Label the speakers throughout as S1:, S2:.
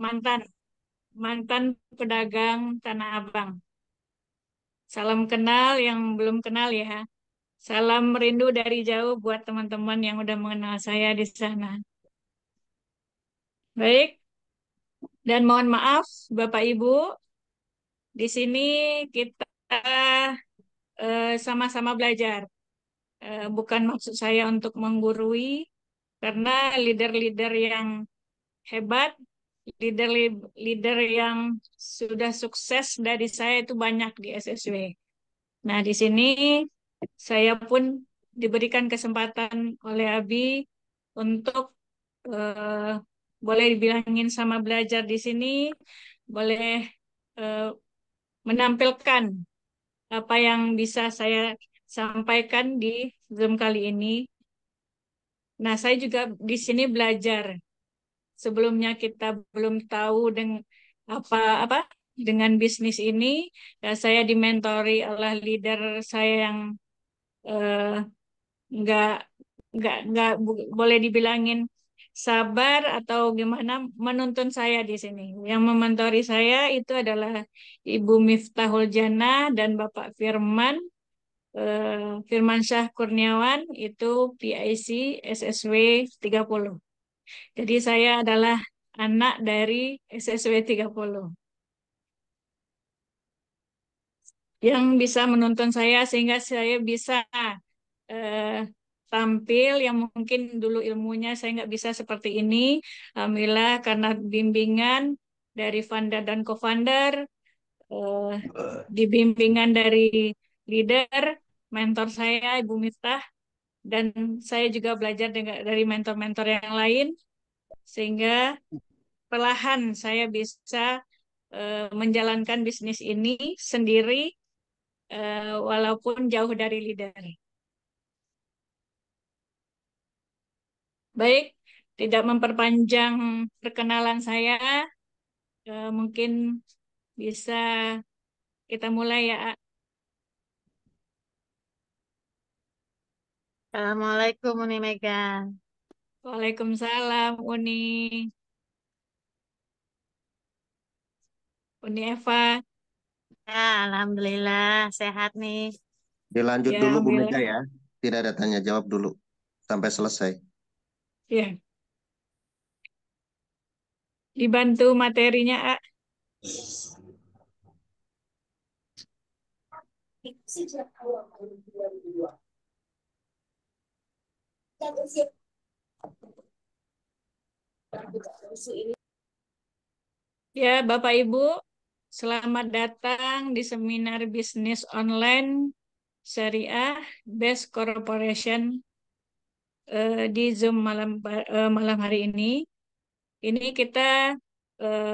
S1: mantan mantan pedagang Tanah Abang. Salam kenal yang belum kenal ya. Salam rindu dari jauh buat teman-teman yang udah mengenal saya di sana. Baik, dan mohon maaf Bapak Ibu, di sini kita sama-sama belajar. Bukan maksud saya untuk menggurui, karena leader-leader yang hebat, leader yang sudah sukses dari saya itu banyak di SSW. Nah, di sini saya pun diberikan kesempatan oleh Abi untuk eh, boleh dibilangin sama belajar di sini, boleh eh, menampilkan apa yang bisa saya sampaikan di Zoom kali ini. Nah, saya juga di sini belajar. Sebelumnya kita belum tahu dengan apa dengan bisnis ini, ya saya dimentori oleh leader saya yang eh, nggak boleh dibilangin sabar atau gimana menuntun saya di sini. Yang mementori saya itu adalah Ibu Miftahul Jannah dan Bapak Firman Syah Kurniawan, itu PIC SSW 30. Jadi saya adalah anak dari SSW 30 yang bisa menuntun saya sehingga saya bisa eh, tampil yang mungkin dulu ilmunya saya nggak bisa seperti ini. Alhamdulillah karena bimbingan dari founder dan co-founder, eh, dibimbingan dari leader, mentor saya Ibu Miftah, dan saya juga belajar dari mentor-mentor yang lain, sehingga perlahan saya bisa menjalankan bisnis ini sendiri, walaupun jauh dari leader. Baik, tidak memperpanjang perkenalan saya, mungkin bisa kita mulai ya.
S2: Assalamualaikum Uni Mega.
S1: Waalaikumsalam, Uni Eva.
S2: Ya, Alhamdulillah sehat nih.
S3: Dilanjut
S1: Ya,
S3: dulu Bu Mega
S1: alhamdulillah.
S3: ya. Tidak ada tanya jawab dulu sampai selesai.
S1: Ya, dibantu materinya, A. Ya, Bapak Ibu, selamat datang di seminar bisnis online Syariah Best Corporation di Zoom malam hari ini. Ini kita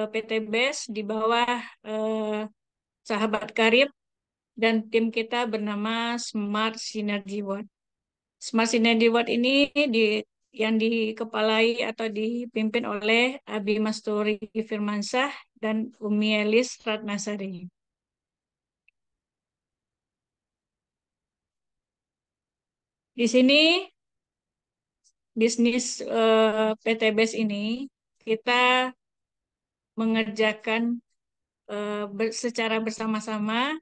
S1: PT Best di bawah eh, sahabat karib, dan tim kita bernama Smart Synergy World. Smart Synergy World ini di yang dikepalai atau dipimpin oleh Abi Masturi Firmansyah dan Umi Elis Ratnasari. Di sini bisnis PT Best ini kita mengerjakan secara bersama-sama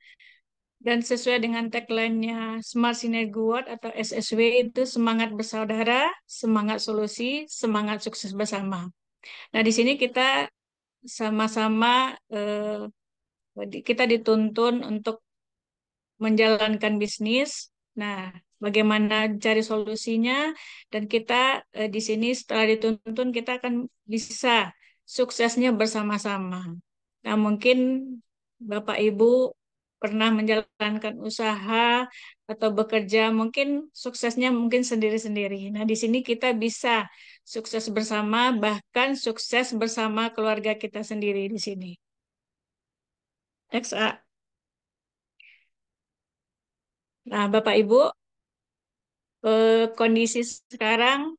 S1: dan sesuai dengan tagline-nya Smart Synergy World atau SSW, itu semangat bersaudara, semangat solusi, semangat sukses bersama. Nah, di sini kita sama-sama kita dituntun untuk menjalankan bisnis. Nah, bagaimana cari solusinya, dan kita di sini setelah dituntun kita akan bisa suksesnya bersama-sama. Nah, mungkin Bapak Ibu pernah menjalankan usaha atau bekerja, mungkin suksesnya mungkin sendiri-sendiri. Nah, di sini kita bisa sukses bersama, bahkan sukses bersama keluarga kita sendiri di sini. XA. Nah, Bapak Ibu, kondisi sekarang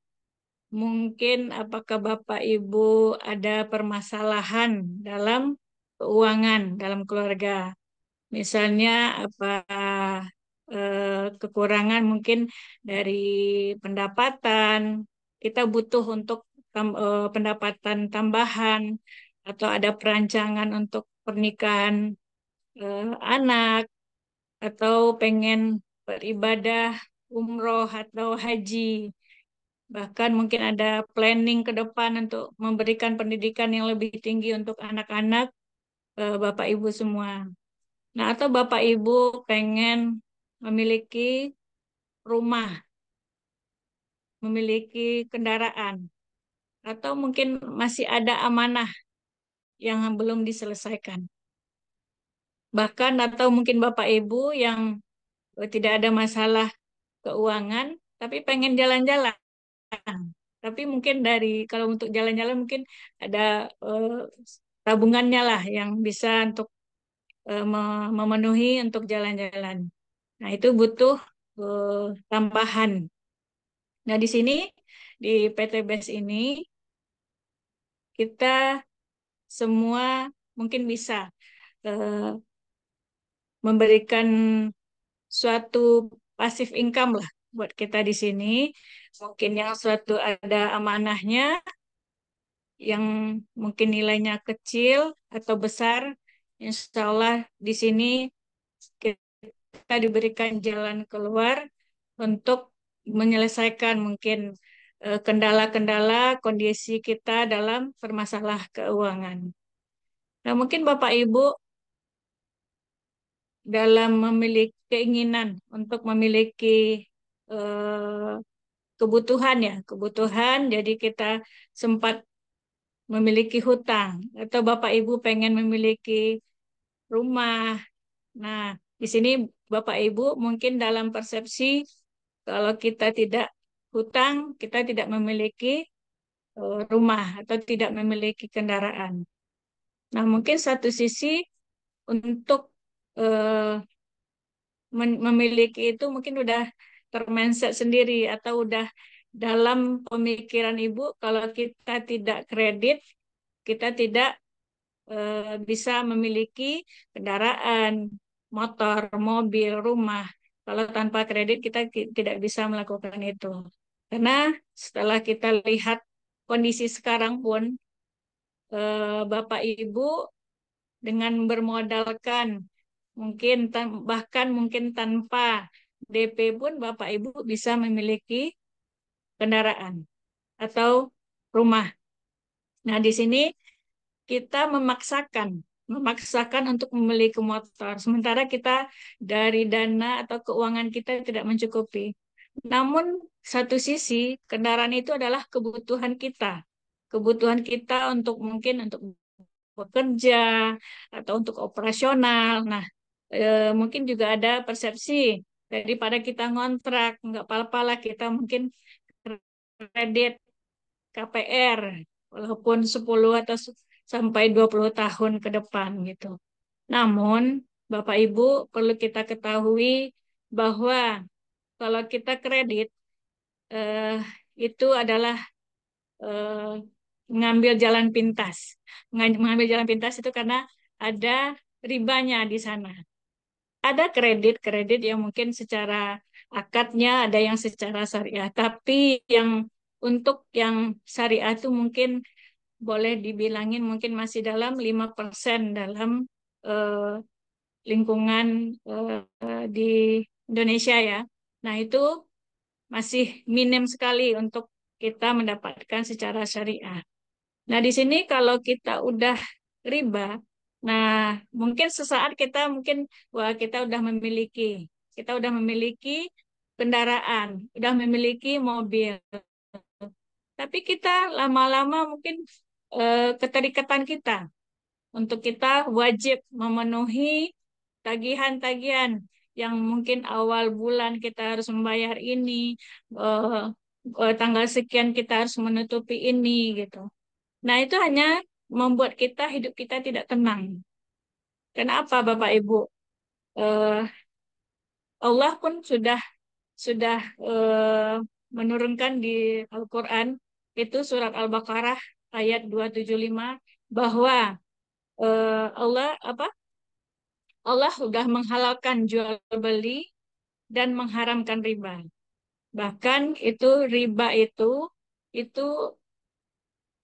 S1: mungkin apakah Bapak Ibu ada permasalahan dalam keuangan dalam keluarga? Misalnya apa kekurangan mungkin dari pendapatan, kita butuh untuk pendapatan tambahan, atau ada perancangan untuk pernikahan anak, atau pengen beribadah umroh atau haji. Bahkan mungkin ada planning ke depan untuk memberikan pendidikan yang lebih tinggi untuk anak-anak Bapak Ibu semua. Nah, atau Bapak Ibu pengen memiliki rumah, memiliki kendaraan, atau mungkin masih ada amanah yang belum diselesaikan. Bahkan atau mungkin Bapak Ibu yang tidak ada masalah keuangan, tapi pengen jalan-jalan. Tapi mungkin kalau untuk jalan-jalan mungkin ada tabungannya lah yang bisa untuk memenuhi untuk jalan-jalan. Nah, itu butuh tambahan. Nah, di sini di PT BES ini kita semua mungkin bisa eh, memberikan suatu pasif income lah buat kita di sini. Mungkin yang suatu ada amanahnya yang mungkin nilainya kecil atau besar, insya Allah di sini kita diberikan jalan keluar untuk menyelesaikan mungkin kendala-kendala kondisi kita dalam permasalah keuangan. Nah, mungkin Bapak Ibu dalam memiliki keinginan untuk memiliki eh, kebutuhan ya, kebutuhan, jadi kita sempat memiliki hutang, atau Bapak Ibu pengen memiliki rumah. Nah, di sini Bapak Ibu mungkin dalam persepsi kalau kita tidak hutang, kita tidak memiliki rumah atau tidak memiliki kendaraan. Nah, mungkin satu sisi untuk eh, memiliki itu mungkin udah termindset sendiri atau udah dalam pemikiran Ibu kalau kita tidak kredit, kita tidak bisa memiliki kendaraan, motor, mobil, rumah. Kalau tanpa kredit kita tidak bisa melakukan itu. Karena setelah kita lihat kondisi sekarang pun, Bapak Ibu dengan bermodalkan mungkin bahkan mungkin tanpa DP pun Bapak Ibu bisa memiliki kendaraan atau rumah. Nah, di sini kita memaksakan untuk memiliki motor, sementara kita dari dana atau keuangan kita tidak mencukupi. Namun satu sisi kendaraan itu adalah kebutuhan kita untuk mungkin untuk bekerja atau untuk operasional. Nah, mungkin juga ada persepsi daripada kita ngontrak, nggak apa-apa lah kita mungkin kredit KPR walaupun 10 atau sampai 20 tahun ke depan gitu. Namun, Bapak Ibu perlu kita ketahui bahwa kalau kita kredit eh, itu adalah eh, mengambil jalan pintas. Mengambil jalan pintas itu karena ada ribanya di sana. Ada kredit yang mungkin secara akadnya ada yang secara syariah, tapi yang untuk yang syariah itu mungkin boleh dibilangin mungkin masih dalam 5% dalam eh, lingkungan di Indonesia ya. Nah, itu masih minim sekali untuk kita mendapatkan secara syariah. Nah, di sini kalau kita udah riba, nah mungkin sesaat kita mungkin wah kita udah memiliki kendaraan, udah memiliki mobil. Tapi kita lama-lama mungkin keterikatan kita untuk kita wajib memenuhi tagihan-tagihan yang mungkin awal bulan kita harus membayar ini, eh, tanggal sekian kita harus menutupi ini gitu. Nah, itu hanya membuat hidup kita tidak tenang. Kenapa Bapak Ibu? Eh, Allah pun sudah menurunkan di Al-Qur'an itu surat Al-Baqarah ayat 275 bahwa Allah sudah menghalalkan jual beli dan mengharamkan riba. Bahkan itu riba itu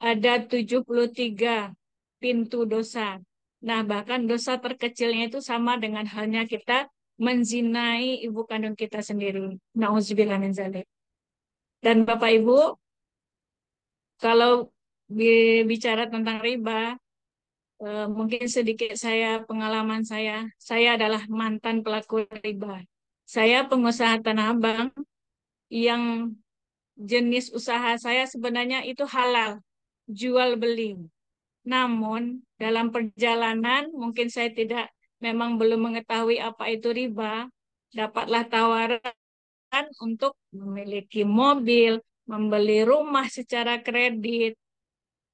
S1: ada 73. pintu dosa. Nah, bahkan dosa terkecilnya itu sama dengan halnya kita menzinai ibu kandung kita sendiri. Nauzubillah min dzalik. Dan Bapak Ibu, kalau bicara tentang riba, mungkin sedikit pengalaman saya adalah mantan pelaku riba. Saya pengusaha Tanah Abang yang jenis usaha saya sebenarnya itu halal, jual beli. Namun dalam perjalanan mungkin saya tidak memang belum mengetahui apa itu riba, dapatlah tawaran untuk memiliki mobil, membeli rumah secara kredit.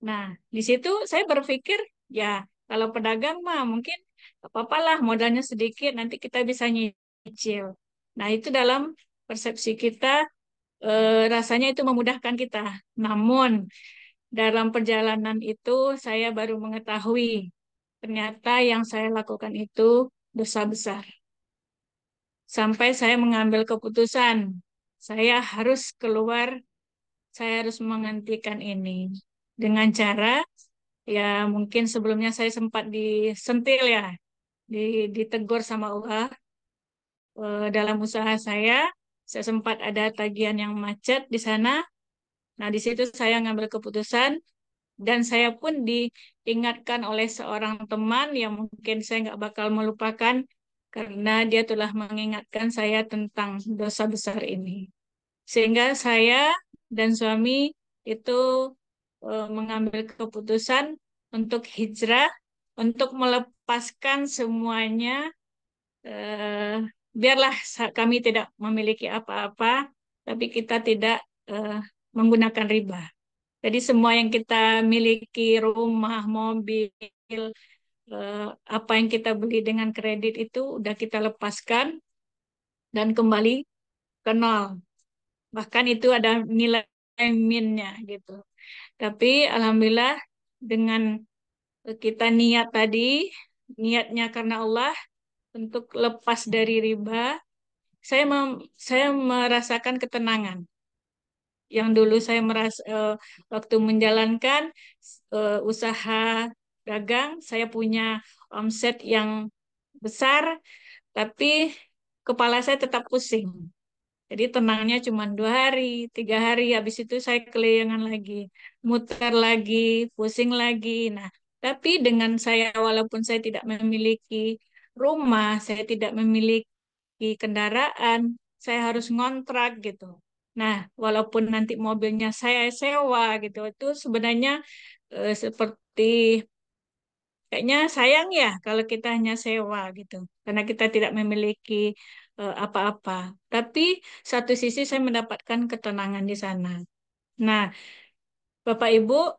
S1: Nah, di situ saya berpikir, ya kalau pedagang mah mungkin apa-apalah modalnya sedikit, nanti kita bisa nyicil. Nah, itu dalam persepsi kita rasanya itu memudahkan kita. Namun, dalam perjalanan itu saya baru mengetahui ternyata yang saya lakukan itu dosa besar. Sampai saya mengambil keputusan, saya harus keluar, saya harus menghentikan ini. Dengan cara, ya mungkin sebelumnya saya sempat disentil ya, ditegur sama Allah dalam usaha saya sempat ada tagihan yang macet di sana. Nah, di situ saya ngambil keputusan dan saya pun diingatkan oleh seorang teman yang mungkin saya nggak bakal melupakan karena dia telah mengingatkan saya tentang dosa besar ini. Sehingga saya dan suami itu mengambil keputusan untuk hijrah, untuk melepaskan semuanya, eh, biarlah kami tidak memiliki apa-apa, tapi kita tidak eh, menggunakan riba. Jadi semua yang kita miliki, rumah, mobil, apa yang kita beli dengan kredit itu udah kita lepaskan dan kembali ke nol. Bahkan itu ada nilai minnya gitu. Tapi alhamdulillah dengan kita niat tadi, niatnya karena Allah untuk lepas dari riba, saya merasakan ketenangan. Yang dulu saya waktu menjalankan usaha dagang, saya punya omset yang besar, tapi kepala saya tetap pusing. Jadi tenangnya cuma 2 hari, 3 hari, habis itu saya kelayangan lagi, muter lagi, pusing lagi. Nah, tapi dengan saya, walaupun saya tidak memiliki rumah, saya tidak memiliki kendaraan, saya harus ngontrak gitu. Nah, walaupun nanti mobilnya saya sewa gitu, itu sebenarnya seperti kayaknya sayang ya kalau kita hanya sewa gitu, karena kita tidak memiliki apa-apa. Tapi satu sisi saya mendapatkan ketenangan di sana. Nah, Bapak Ibu,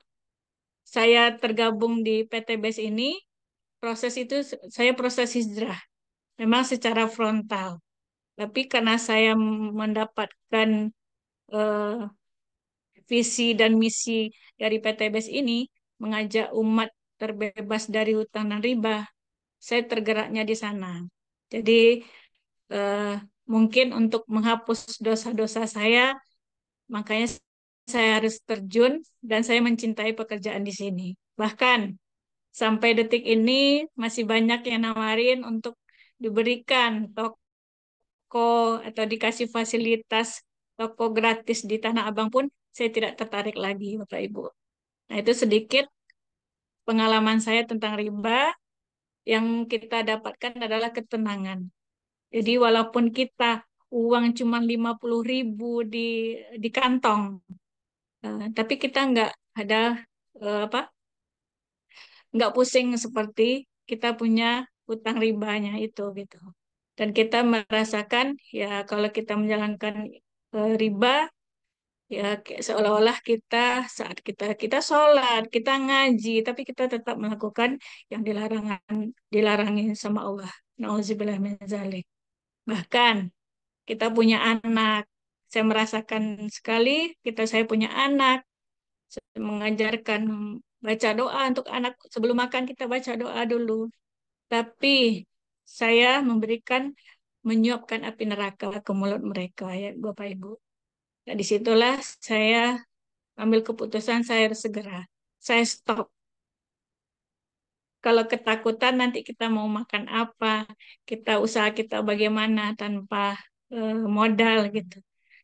S1: saya tergabung di PT BES ini, proses itu saya proses hijrah, memang secara frontal. Tapi karena saya mendapatkan eh, visi dan misi dari PT BES ini, mengajak umat terbebas dari hutang dan riba, saya tergeraknya di sana. Jadi eh, mungkin untuk menghapus dosa-dosa saya, makanya saya harus terjun dan saya mencintai pekerjaan di sini. Bahkan sampai detik ini masih banyak yang nawarin untuk diberikan toko atau dikasih fasilitas toko gratis di Tanah Abang pun saya tidak tertarik lagi, Bapak Ibu. Nah, itu sedikit pengalaman saya tentang riba. Yang kita dapatkan adalah ketenangan. Jadi walaupun kita uang cuma 50.000 di kantong, tapi kita nggak ada apa, nggak pusing seperti kita punya hutang ribanya itu gitu. Dan kita merasakan ya kalau kita menjalankan riba ya seolah-olah kita saat kita sholat, kita ngaji, tapi kita tetap melakukan yang dilarangin sama Allah. Nauzubillah min dzalik. Bahkan kita punya anak. Saya merasakan sekali saya punya anak, saya mengajarkan baca doa untuk anak. Sebelum makan kita baca doa dulu. Tapi saya menyuapkan api neraka ke mulut mereka ya Bapak Ibu. Nah, disitulah saya ambil keputusan saya harus segera. Saya stop. kalau ketakutan nanti kita mau makan apa, kita usaha kita bagaimana tanpa modal gitu.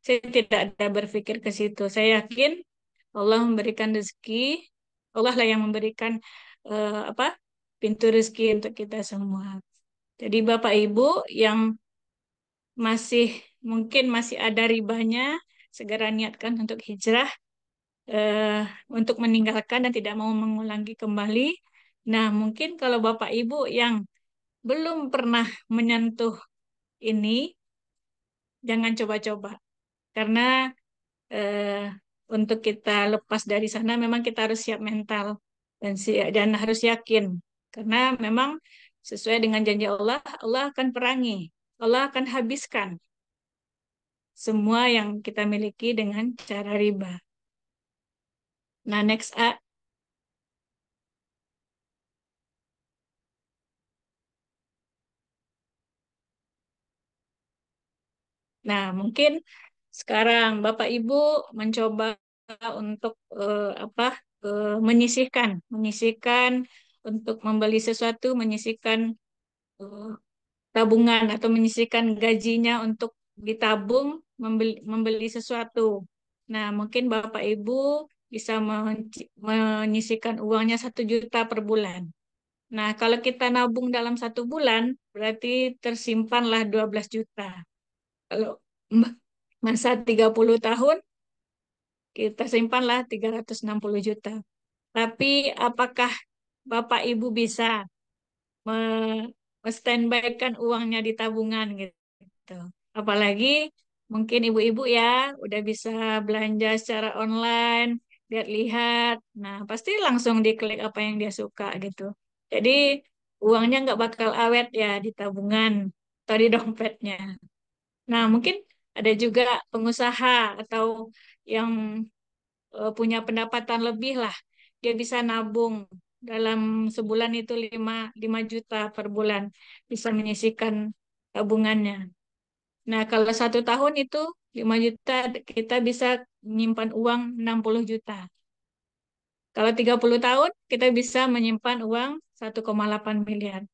S1: Saya tidak ada berpikir ke situ. Saya yakin Allah memberikan rezeki, Allah lah yang memberikan apa pintu rezeki untuk kita semua. Jadi Bapak Ibu yang masih mungkin masih ada ribanya, segera niatkan untuk hijrah, eh, untuk meninggalkan dan tidak mau mengulangi kembali. Nah, mungkin kalau Bapak Ibu yang belum pernah menyentuh ini, jangan coba-coba. Karena eh, untuk kita lepas dari sana memang kita harus siap mental dan harus yakin. Karena memang sesuai dengan janji Allah, Allah akan perangi, Allah akan habiskan semua yang kita miliki dengan cara riba. Nah, next A. Nah, mungkin sekarang Bapak Ibu mencoba untuk menyisihkan untuk membeli sesuatu, menyisihkan eh, tabungan atau menyisihkan gajinya untuk ditabung membeli sesuatu. Nah, mungkin Bapak Ibu bisa menyisihkan uangnya 1 juta per bulan. Nah, kalau kita nabung dalam 1 bulan, berarti tersimpanlah 12 juta. Kalau masa 30 tahun, kita simpanlah 360 juta. Tapi apakah Bapak Ibu bisa standby-kan uangnya di tabungan gitu? Apalagi mungkin ibu-ibu ya udah bisa belanja secara online, lihat-lihat. Nah, pasti langsung diklik apa yang dia suka gitu. Jadi uangnya nggak bakal awet ya di tabungan atau di dompetnya. Nah, mungkin ada juga pengusaha atau yang punya pendapatan lebih lah. Dia bisa nabung dalam sebulan itu 5 juta per bulan. Bisa menyisihkan tabungannya. Nah, kalau 1 tahun itu 5 juta, kita bisa menyimpan uang 60 juta. Kalau 30 tahun, kita bisa menyimpan uang 1,8 miliar.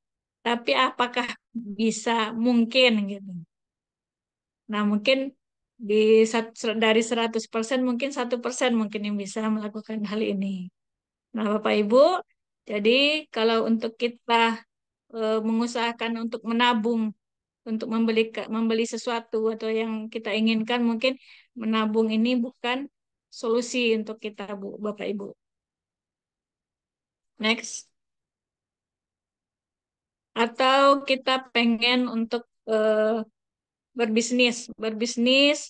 S1: Tapi apakah bisa? Mungkin gitu. Nah, mungkin di dari 100% mungkin 1% mungkin yang bisa melakukan hal ini. Nah, Bapak Ibu, jadi kalau untuk kita mengusahakan untuk menabung, untuk membeli sesuatu atau yang kita inginkan, mungkin menabung ini bukan solusi untuk kita, Bu, Bapak Ibu. Next. Atau kita pengen untuk berbisnis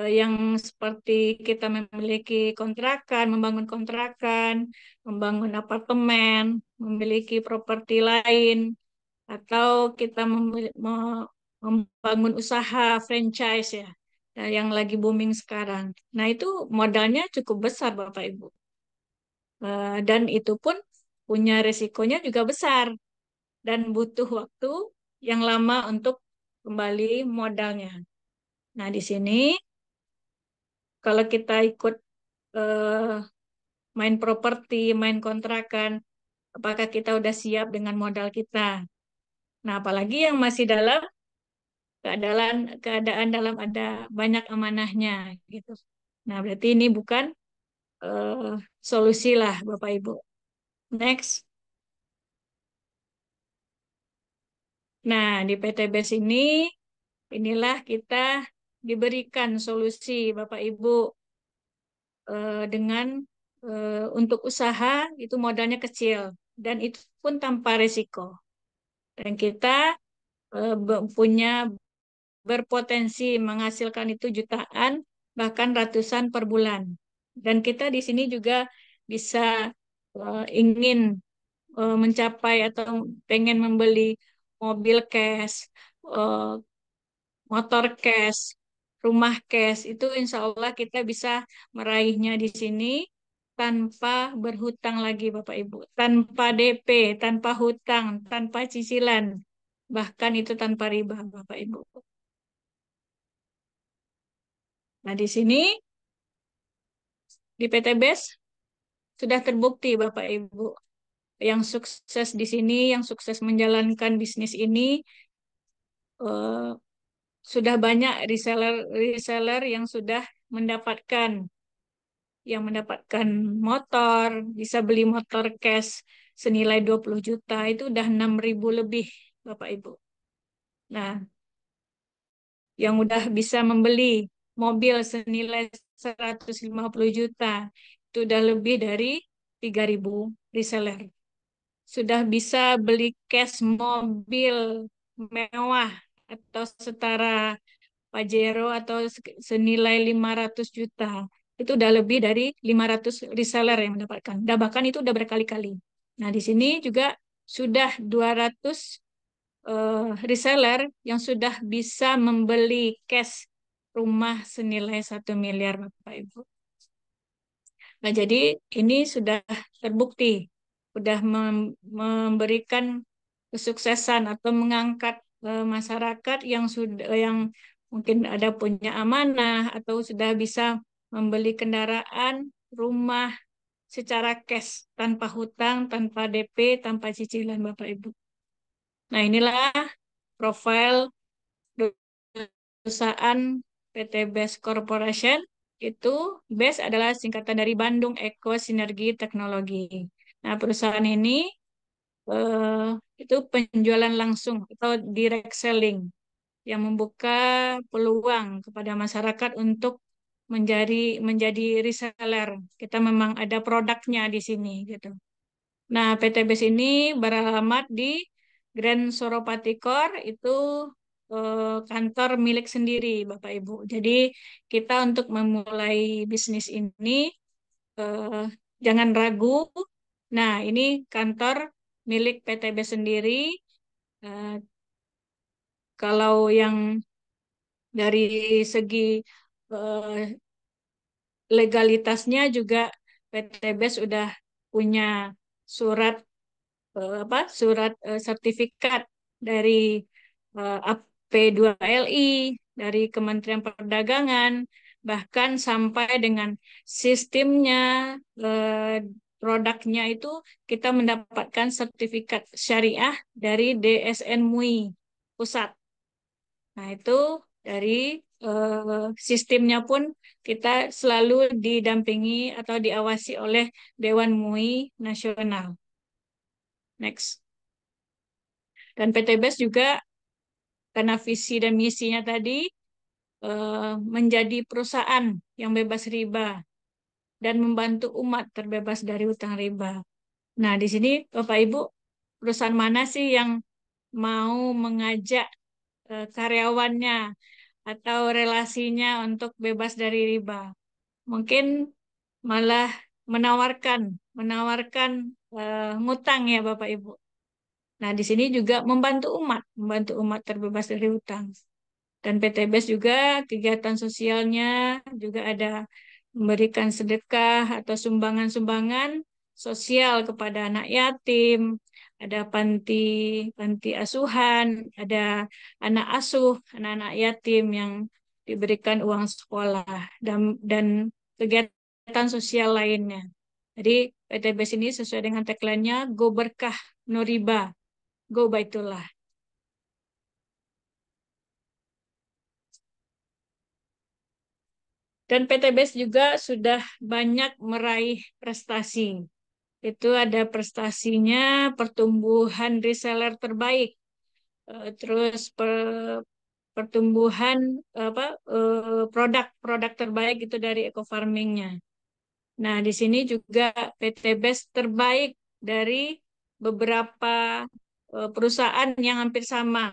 S1: yang seperti kita memiliki kontrakan, membangun kontrakan, membangun apartemen, memiliki properti lain, atau kita membangun usaha franchise ya, yang lagi booming sekarang. Nah, itu modalnya cukup besar Bapak Ibu. Dan itu pun punya resikonya juga besar dan butuh waktu yang lama untuk kembali modalnya. Nah, di sini kalau kita ikut eh, main properti, main kontrakan, apakah kita udah siap dengan modal kita? Nah, apalagi yang masih dalam keadaan dalam ada banyak amanahnya gitu. Nah, berarti ini bukan eh, solusi lah Bapak Ibu. Next. Nah, di PTBS ini inilah kita diberikan solusi Bapak Ibu dengan untuk usaha itu modalnya kecil dan itu pun tanpa risiko. Dan kita punya berpotensi menghasilkan itu jutaan bahkan ratusan per bulan. Dan kita di sini juga bisa ingin mencapai atau pengen membeli mobil cash, eh, motor cash, rumah cash, itu insya Allah kita bisa meraihnya di sini tanpa berhutang lagi Bapak Ibu, tanpa DP, tanpa hutang, tanpa cicilan, bahkan itu tanpa riba Bapak Ibu. Nah di sini di PTBS sudah terbukti Bapak Ibu yang sukses di sini, yang sukses menjalankan bisnis ini, eh, sudah banyak reseller yang sudah mendapatkan mendapatkan motor, bisa beli motor cash senilai 20 juta, itu udah 6.000 lebih, Bapak Ibu. Nah, yang udah bisa membeli mobil senilai 150 juta, itu udah lebih dari 3.000 reseller. Sudah bisa beli cash mobil mewah atau setara Pajero atau senilai 500 juta. Itu udah lebih dari 500 reseller yang mendapatkan. Dan bahkan itu udah berkali-kali. Nah, di sini juga sudah 200 reseller yang sudah bisa membeli cash rumah senilai 1 miliar, Bapak Ibu. Nah, jadi ini sudah terbukti, sudah memberikan kesuksesan atau mengangkat masyarakat yang mungkin ada punya amanah atau sudah bisa membeli kendaraan, rumah secara cash, tanpa hutang, tanpa DP, tanpa cicilan, Bapak Ibu. Nah, inilah profil perusahaan PT BES Corporation. Itu BES adalah singkatan dari Bandung Eko Sinergi Teknologi. Nah, perusahaan ini eh, itu penjualan langsung atau direct selling yang membuka peluang kepada masyarakat untuk menjadi reseller. Kita memang ada produknya di sini gitu. Nah, PT BES ini beralamat di Grand Suropati Core, itu kantor milik sendiri, Bapak Ibu. Jadi kita untuk memulai bisnis ini eh, jangan ragu. Nah, ini kantor milik PT BES sendiri. Eh, Kalau yang dari segi eh, legalitasnya juga PT BES udah punya surat surat sertifikat dari AP2LI, dari Kementerian Perdagangan, bahkan sampai dengan sistemnya, eh, produknya itu kita mendapatkan sertifikat syariah dari DSN MUI pusat. Nah, itu dari sistemnya pun kita selalu didampingi atau diawasi oleh Dewan MUI Nasional. Next. Dan PT BES juga karena visi dan misinya tadi menjadi perusahaan yang bebas riba dan membantu umat terbebas dari utang riba. Nah, di sini Bapak Ibu, perusahaan mana sih yang mau mengajak karyawannya atau relasinya untuk bebas dari riba? Mungkin malah menawarkan menawarkan ngutang ya Bapak Ibu. Nah, di sini juga membantu umat terbebas dari hutang. Dan PT BES juga kegiatan sosialnya juga ada memberikan sedekah atau sumbangan-sumbangan sosial kepada anak yatim, ada panti panti asuhan, ada anak asuh, anak-anak yatim yang diberikan uang sekolah dan kegiatan sosial lainnya. Jadi PT BES ini sesuai dengan tagline-nya Go Berkah No Riba, Go Baitullah. Dan PT BES juga sudah banyak meraih prestasi. Itu ada prestasinya pertumbuhan reseller terbaik, terus pertumbuhan produk-produk terbaik itu dari eco farmingnya. Nah, di sini juga PT BES terbaik dari beberapa perusahaan yang hampir sama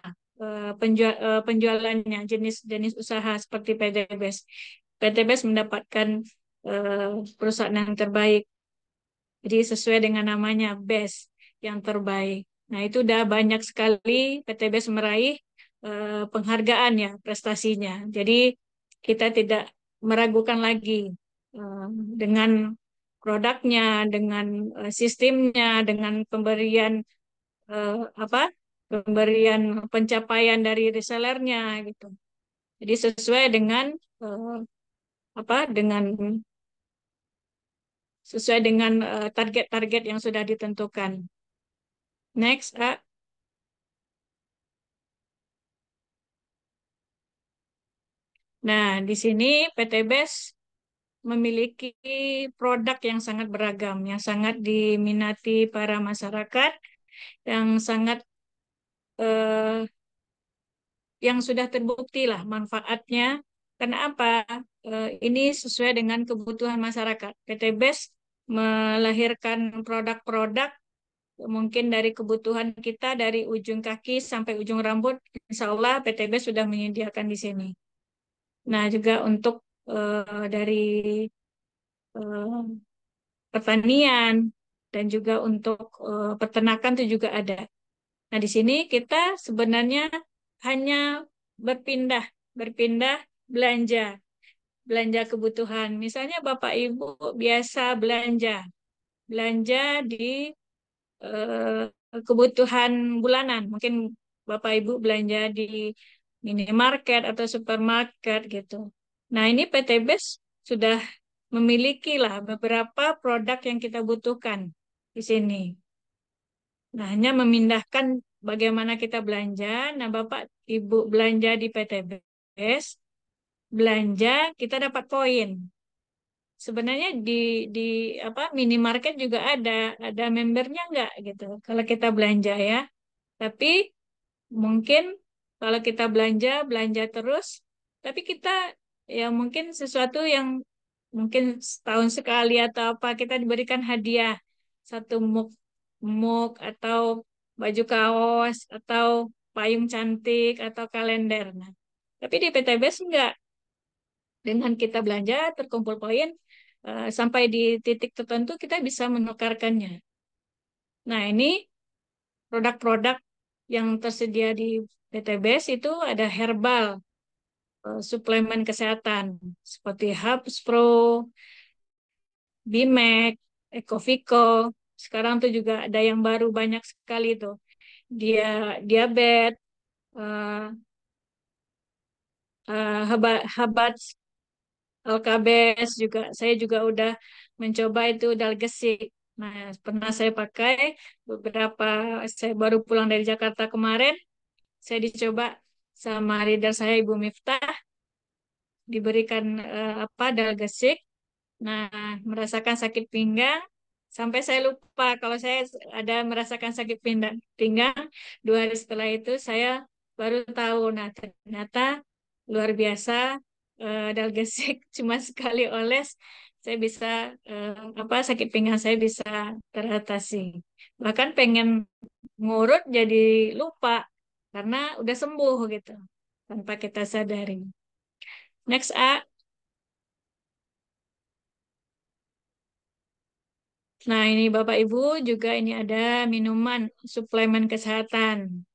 S1: penjualannya, jenis-jenis usaha seperti PT BES. PT BES mendapatkan perusahaan yang terbaik. Jadi sesuai dengan namanya BES, yang terbaik. Nah, itu udah banyak sekali PT BES meraih penghargaan ya prestasinya. Jadi kita tidak meragukan lagi eh, dengan produknya, dengan sistemnya, dengan pemberian eh, apa? Pemberian pencapaian dari resellernya gitu. Jadi sesuai dengan eh, dengan sesuai dengan target-target yang sudah ditentukan. Next, A. Nah, di sini PT BES memiliki produk yang sangat beragam, yang sangat diminati para masyarakat, yang sangat eh, yang sudah terbukti lah manfaatnya. Karena apa? Ini sesuai dengan kebutuhan masyarakat. PT BES melahirkan produk-produk mungkin dari kebutuhan kita dari ujung kaki sampai ujung rambut. Insya Allah PT BES sudah menyediakan di sini. Nah, juga untuk dari eh, pertanian dan juga untuk peternakan itu juga ada. Nah, di sini kita sebenarnya hanya berpindah, berpindah belanja, belanja kebutuhan. Misalnya Bapak Ibu biasa belanja di eh, kebutuhan bulanan. Mungkin Bapak Ibu belanja di minimarket atau supermarket gitu. Nah, ini PT BES sudah memiliki lah beberapa produk yang kita butuhkan di sini. Nah, hanya memindahkan bagaimana kita belanja. Nah, Bapak Ibu belanja di PT BES, belanja kita dapat poin. Sebenarnya di apa minimarket juga ada membernya nggak gitu. Kalau kita belanja ya. Tapi mungkin kalau kita belanja terus, tapi kita ya mungkin sesuatu yang mungkin setahun sekali atau apa kita diberikan hadiah satu mug mug atau baju kaos atau payung cantik atau kalender. Nah, tapi di PTBS enggak. Dengan kita belanja terkumpul poin sampai di titik tertentu kita bisa menukarkannya. Nah, ini produk-produk yang tersedia di PTBS itu ada herbal, suplemen kesehatan seperti Hubs Pro, Bimek, Ecoviko. Sekarang tuh juga ada yang baru banyak sekali tuh. Dia diabetes, Habat, LKBS juga. Saya juga udah mencoba itu Dalgesik. Nah, pernah saya pakai beberapa. Saya baru pulang dari Jakarta kemarin. Saya dicoba sama reader saya Ibu Miftah, diberikan apa Dalgesik. Nah, merasakan sakit pinggang sampai saya lupa kalau saya ada merasakan sakit pinggang 2 hari setelah itu saya baru tahu. Nah, ternyata luar biasa Dalgesik cuma sekali oles saya bisa apa sakit pinggang saya bisa teratasi. Bahkan pengen ngurut jadi lupa karena udah sembuh gitu tanpa kita sadari. Next A. Nah, ini Bapak Ibu juga ini ada minuman suplemen kesehatan.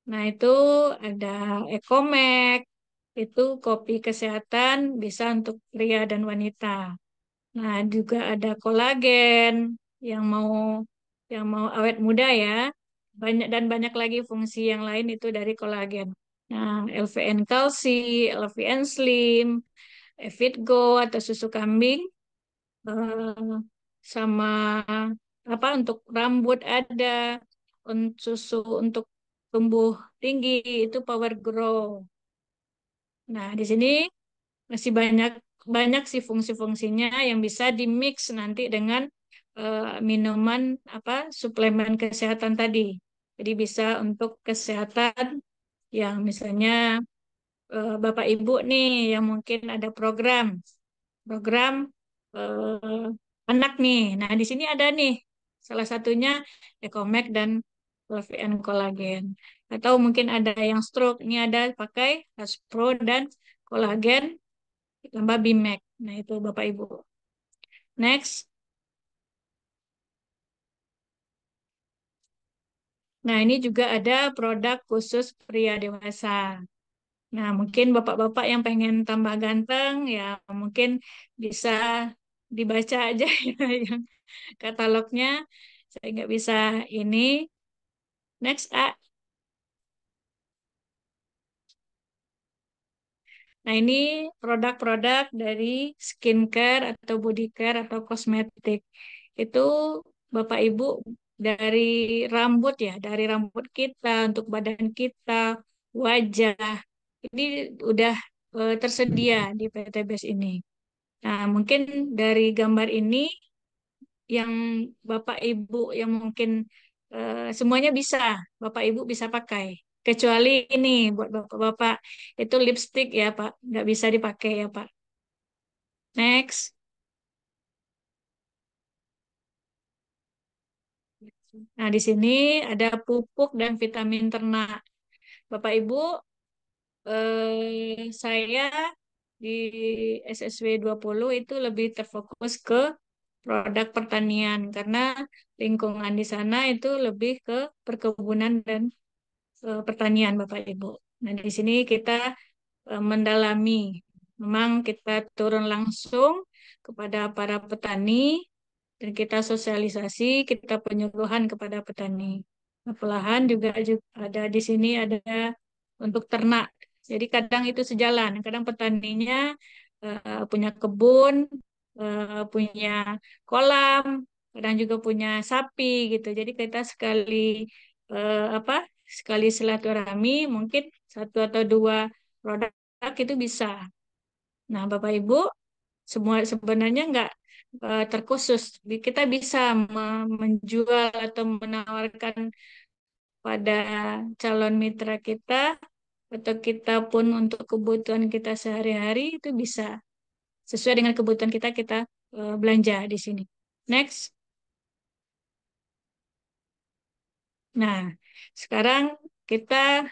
S1: Nah, itu ada Ecomax, itu kopi kesehatan bisa untuk pria dan wanita. Nah, juga ada kolagen yang mau awet muda ya. Banyak dan banyak lagi fungsi yang lain itu dari kolagen. Nah, LVN Kalsi, LVN Slim, Evit Go atau susu kambing eh, sama apa untuk rambut ada, susu untuk tumbuh tinggi itu Power Grow. Nah, di sini masih banyak banyak sih fungsi-fungsinya yang bisa di mix nanti dengan minuman apa suplemen kesehatan tadi. Jadi bisa untuk kesehatan yang misalnya Bapak Ibu nih yang mungkin ada program eh, anak nih. Nah, di sini ada nih salah satunya Ecomax dan LVN Collagen. Atau mungkin ada yang stroke, ini ada pakai Aspro dan kolagen tambah Bimek. Nah, itu Bapak Ibu. Next. Nah, ini juga ada produk khusus pria dewasa. Nah, mungkin bapak-bapak yang pengen tambah ganteng, ya mungkin bisa dibaca aja ya yang katalognya. Saya nggak bisa ini. Next, A. Nah, ini produk-produk dari skincare atau body care atau kosmetik. Itu Bapak Ibu dari rambut ya, dari rambut kita untuk badan kita, wajah. Ini udah tersedia di PT BES ini. Nah, mungkin dari gambar ini yang Bapak Ibu yang mungkin semuanya bisa, Bapak Ibu bisa pakai. Kecuali ini buat Bapak-Bapak itu lipstick ya Pak, nggak bisa dipakai ya Pak. Next. Nah, di sini ada pupuk dan vitamin ternak. Bapak Ibu, saya di SSW 20 itu lebih terfokus ke produk pertanian karena lingkungan di sana itu lebih ke perkebunan dan pertanian Bapak Ibu. Nah, di sini kita mendalami. Memang kita turun langsung kepada para petani dan kita sosialisasi, kita penyuluhan kepada petani. Nah, perlahan juga ada di sini ada untuk ternak. Jadi kadang itu sejalan, kadang petaninya punya kebun, punya kolam, kadang juga punya sapi gitu. Jadi kita sekali apa? Sekali silaturahmi mungkin satu atau dua produk itu bisa. Nah, Bapak Ibu, semua sebenarnya nggak terkhusus. Kita bisa menjual atau menawarkan pada calon mitra kita atau kita pun untuk kebutuhan kita sehari-hari itu bisa sesuai dengan kebutuhan kita kita belanja di sini. Next. Nah, sekarang kita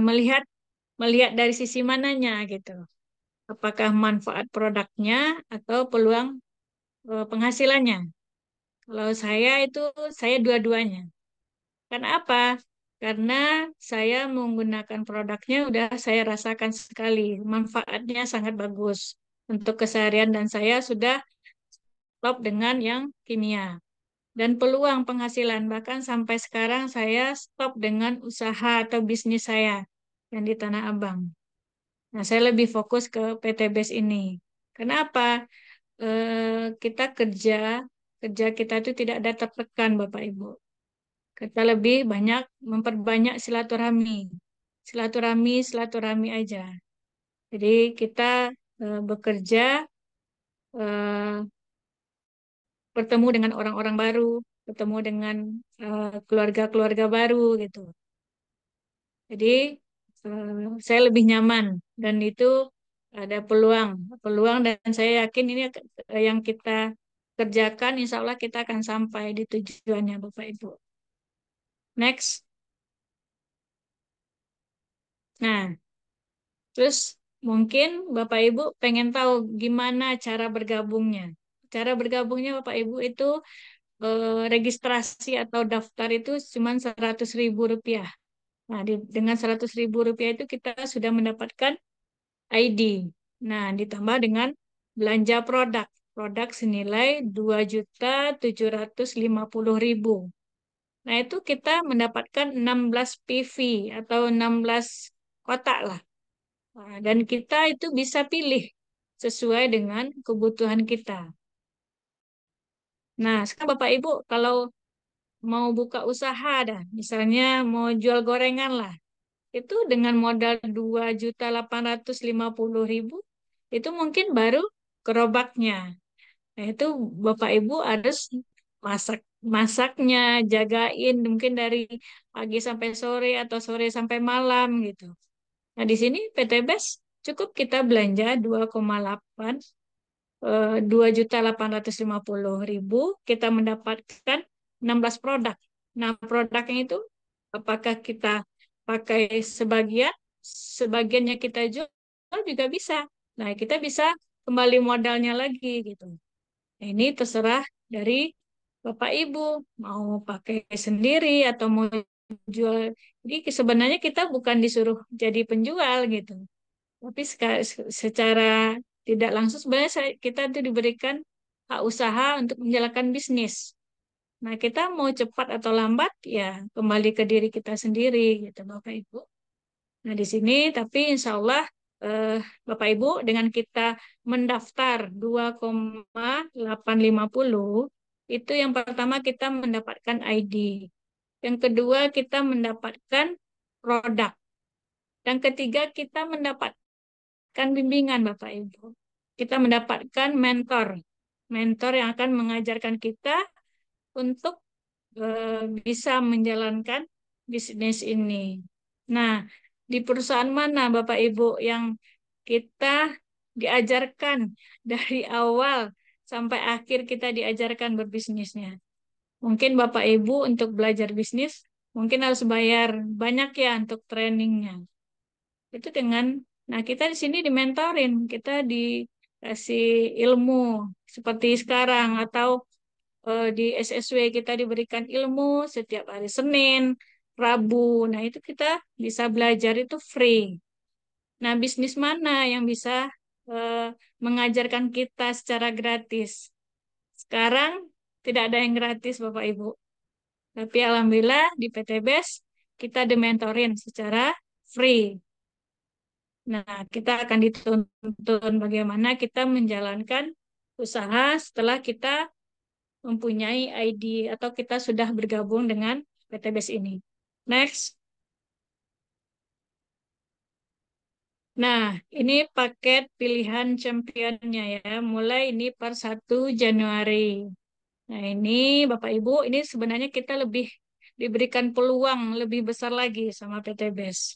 S1: melihat melihat dari sisi mananya gitu. Apakah manfaat produknya atau peluang penghasilannya? Kalau saya itu saya dua-duanya. Karena apa? Karena saya menggunakan produknya udah saya rasakan sekali. Manfaatnya sangat bagus untuk keseharian dan saya sudah stop dengan yang kimia. Dan peluang penghasilan, bahkan sampai sekarang saya stop dengan usaha atau bisnis saya yang di Tanah Abang. Nah, saya lebih fokus ke PT BES ini. Kenapa? Kita kerja kita itu tidak ada tertekan, Bapak Ibu. Kita lebih banyak memperbanyak silaturahmi. Silaturahmi, silaturahmi aja. Jadi kita bekerja, eh, bertemu dengan orang-orang baru, bertemu dengan keluarga-keluarga baru gitu. Jadi saya lebih nyaman dan itu ada peluang, peluang dan saya yakin ini yang kita kerjakan, insya Allah kita akan sampai di tujuannya, Bapak Ibu. Next. Nah, terus mungkin Bapak Ibu pengen tahu gimana cara bergabungnya. Cara bergabungnya Bapak Ibu itu registrasi atau daftar itu cuma 100.000 rupiah. Nah, dengan 100.000 rupiah itu kita sudah mendapatkan ID. Nah, ditambah dengan belanja produk. Produk senilai 2.750.000. Nah, itu kita mendapatkan 16 PV atau 16 kotak lah. Nah, dan kita itu bisa pilih sesuai dengan kebutuhan kita. Nah, sekarang Bapak Ibu kalau mau buka usaha dah, misalnya mau jual gorengan lah, itu dengan modal 2.850.000 itu mungkin baru gerobaknya. Nah, itu Bapak Ibu harus masak masaknya, jagain mungkin dari pagi sampai sore atau sore sampai malam gitu. Nah, di sini PT BES cukup kita belanja 2.850.000 kita mendapatkan 16 produk. Nah, produknya itu apakah kita pakai sebagian, sebagiannya kita jual juga bisa. Nah, kita bisa kembali modalnya lagi gitu. Nah, ini terserah dari Bapak Ibu mau pakai sendiri atau mau jual. Jadi sebenarnya kita bukan disuruh jadi penjual gitu. Tapi secara tidak langsung sebenarnya kita itu diberikan hak usaha untuk menjalankan bisnis. Nah, kita mau cepat atau lambat ya kembali ke diri kita sendiri gitu Bapak Ibu. Nah, di sini tapi insya Allah Bapak Ibu, dengan kita mendaftar 2,850, itu yang pertama kita mendapatkan ID. Yang kedua kita mendapatkan produk. Yang ketiga kita mendapatkan bimbingan Bapak Ibu. Kita mendapatkan mentor. Mentor yang akan mengajarkan kita untuk bisa menjalankan bisnis ini. Nah, di perusahaan mana Bapak Ibu yang kita diajarkan dari awal sampai akhir kita diajarkan berbisnisnya? Mungkin Bapak Ibu untuk belajar bisnis mungkin harus bayar banyak ya untuk trainingnya. Itu nah kita di sini dimentorin, kita dikasih ilmu seperti sekarang atau di SSW kita diberikan ilmu setiap hari Senin, Rabu. Nah, itu kita bisa belajar itu free. Nah, bisnis mana yang bisa eh, mengajarkan kita secara gratis? Sekarang tidak ada yang gratis, Bapak Ibu. Tapi alhamdulillah di PT BES kita dimentorin secara free. Nah, kita akan dituntun bagaimana kita menjalankan usaha setelah kita mempunyai ID atau kita sudah bergabung dengan PT BES ini. Next. Nah, ini paket pilihan championnya ya. Mulai ini per 1 Januari. Nah, ini Bapak Ibu, ini sebenarnya kita lebih diberikan peluang lebih besar lagi sama PT BES.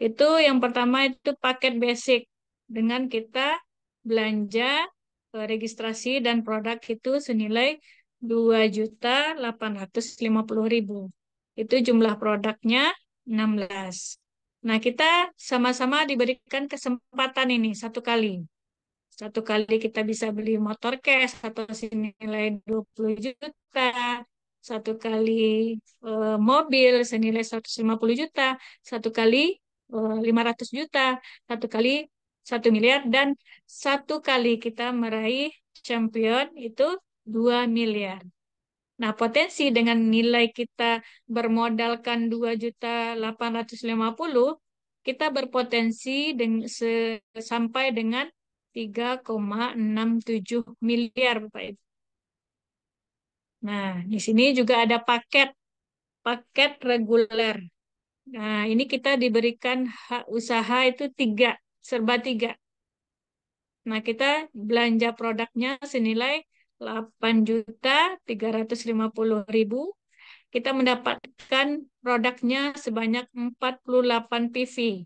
S1: Itu yang pertama itu paket basic dengan kita belanja registrasi dan produk itu senilai 2.850.000. Itu jumlah produknya 16. Nah, kita sama-sama diberikan kesempatan ini satu kali. Satu kali kita bisa beli motor cash atau senilai 20 juta. Satu kali mobil senilai 150 juta. Satu kali 500 juta. Satu kali 1 miliar. Dan satu kali kita meraih champion itu 2 miliar. Nah, potensi dengan nilai kita bermodalkan 2.850.000, kita berpotensi sampai dengan 3,67 miliar, Bapak Ibu. Nah, di sini juga ada paket reguler. Nah, ini kita diberikan hak usaha itu serba tiga. Nah, kita belanja produknya senilai 8.350.000. Kita mendapatkan produknya sebanyak 48 PV.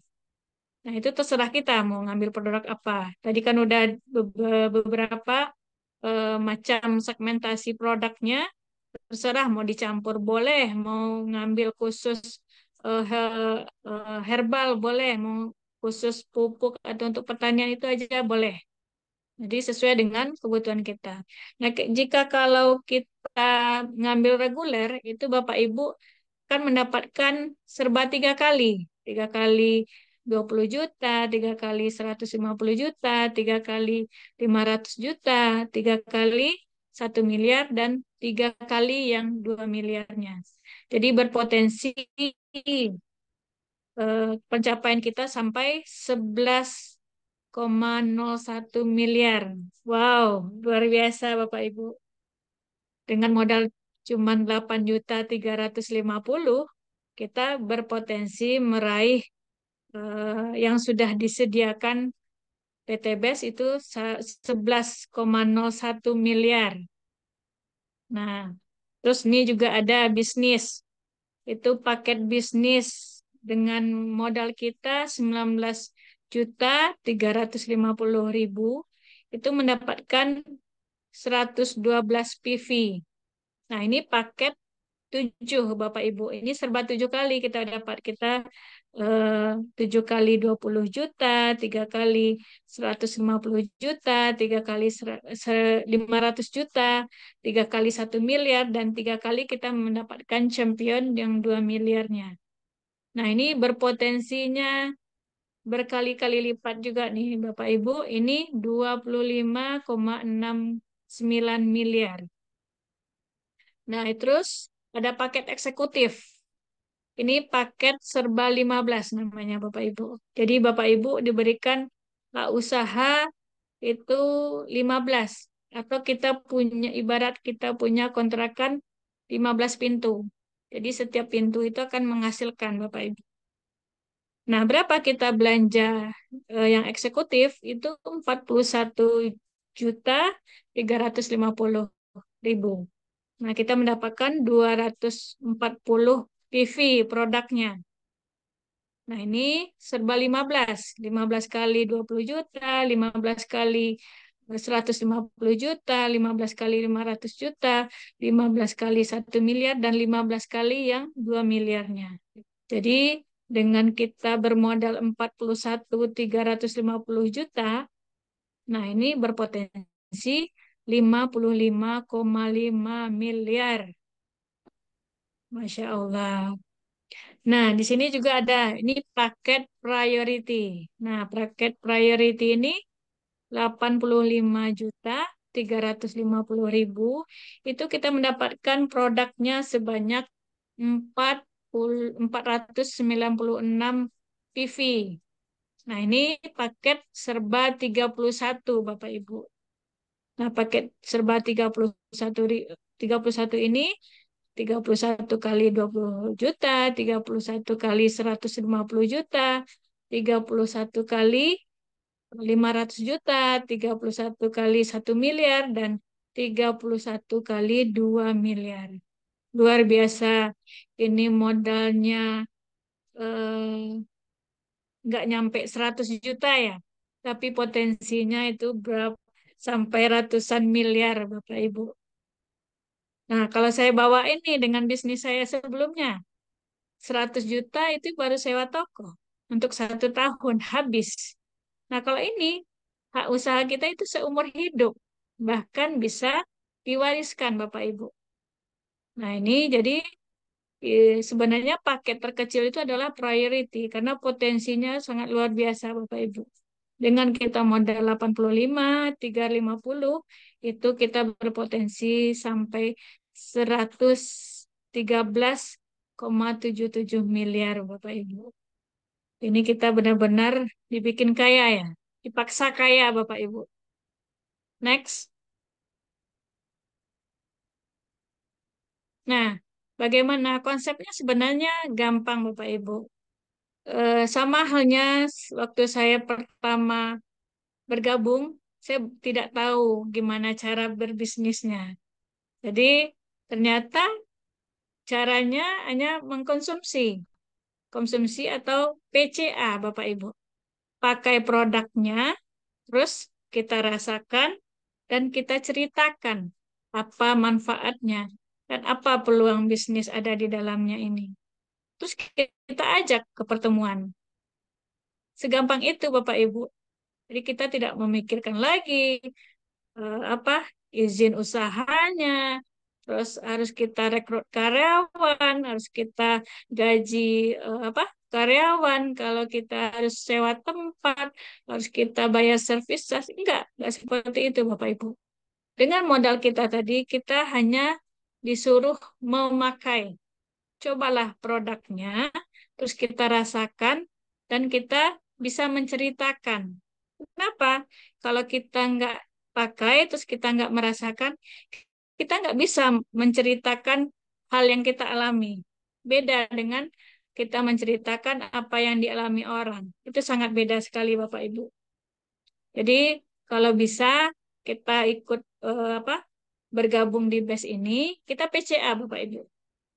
S1: Nah, itu terserah kita mau ngambil produk apa. Tadi kan udah beberapa macam segmentasi produknya, terserah mau dicampur boleh, mau ngambil khusus herbal boleh, mau khusus pupuk atau untuk pertanian itu aja boleh. Jadi sesuai dengan kebutuhan kita. Nah, jika kalau kita ngambil reguler, itu Bapak Ibu kan mendapatkan serba 3 kali. 3 kali 20 juta, 3 kali 150 juta, 3 kali 500 juta, 3 kali 1 miliar, dan 3 kali yang 2 miliarnya. Jadi berpotensi pencapaian kita sampai 11,01 miliar. Wow, luar biasa Bapak Ibu. Dengan modal cuma 8.350.000, kita berpotensi meraih yang sudah disediakan PT BES itu 11,01 miliar. Nah, terus ini juga ada bisnis. Itu paket bisnis dengan modal kita 19.350.000, itu mendapatkan 112 PV. Nah, ini paket 7 Bapak Ibu. Ini serba 7 kali kita dapat. Kita 7 kali 20 juta, 3 kali 150 juta, 3 kali 500 juta, 3 kali 1 miliar, dan 3 kali kita mendapatkan champion yang 2 miliarnya. Nah, ini berpotensinya berkali-kali lipat juga nih Bapak Ibu. Ini 25,69 miliar. Nah, terus ada paket eksekutif. Ini paket serba 15 namanya Bapak Ibu. Jadi Bapak Ibu diberikan usaha itu 15. Atau kita punya, ibarat kita punya kontrakan 15 pintu. Jadi setiap pintu itu akan menghasilkan Bapak Ibu. Nah, berapa kita belanja yang eksekutif itu 41.350.000. Nah, kita mendapatkan 240 PV produknya. Nah, ini serba 15. 15 kali 20 juta, 15 kali 150 juta, 15 kali 500 juta, 15 kali 1 miliar, dan 15 kali yang 2 miliarnya. Jadi, dengan kita bermodal 41.350 juta, nah ini berpotensi 55,5 miliar. Masya Allah. Nah, di sini juga ada, ini paket priority. Nah, paket priority ini 85.350.000. Itu kita mendapatkan produknya sebanyak 496 PV. Nah, ini paket serba 31, Bapak Ibu. Nah, paket serba 31 ini 31 kali 20 juta, 31 kali 150 juta, 31 kali 500 juta, 31 kali 1 miliar, dan 31 kali 2 miliar. Luar biasa. Ini modalnya eh, nggak nyampe 100 juta ya. Tapi potensinya itu berapa? Sampai ratusan miliar, Bapak Ibu. Nah, kalau saya bawa ini dengan bisnis saya sebelumnya, 100 juta itu baru sewa toko. Untuk 1 tahun habis. Nah, kalau ini, hak usaha kita itu seumur hidup. Bahkan bisa diwariskan, Bapak Ibu. Nah, ini jadi sebenarnya paket terkecil itu adalah priority karena potensinya sangat luar biasa, Bapak Ibu. Dengan kita modal 85, 350, itu kita berpotensi sampai 113,77 miliar, Bapak Ibu. Ini kita benar-benar dibikin kaya ya, dipaksa kaya, Bapak Ibu. Next. Nah, bagaimana konsepnya? Sebenarnya gampang, Bapak Ibu. Sama halnya waktu saya pertama bergabung, saya tidak tahu gimana cara berbisnisnya. Jadi ternyata caranya hanya mengkonsumsi, konsumsi atau PCA, Bapak Ibu. Pakai produknya, terus kita rasakan dan kita ceritakan apa manfaatnya dan apa peluang bisnis ada di dalamnya ini. Terus kita ajak ke pertemuan. Segampang itu, Bapak Ibu. Jadi kita tidak memikirkan lagi apa izin usahanya, terus harus kita rekrut karyawan, harus kita gaji apa karyawan, kalau kita harus sewa tempat, harus kita bayar servis charge. Enggak seperti itu, Bapak Ibu. Dengan modal kita tadi, kita hanya disuruh memakai. Cobalah produknya, terus kita rasakan, dan kita bisa menceritakan. Kenapa? Kalau kita nggak pakai, terus kita nggak merasakan, kita nggak bisa menceritakan hal yang kita alami. Beda dengan kita menceritakan apa yang dialami orang. Itu sangat beda sekali, Bapak Ibu. Jadi, kalau bisa kita ikut apa bergabung di BES ini, kita PCA, Bapak Ibu.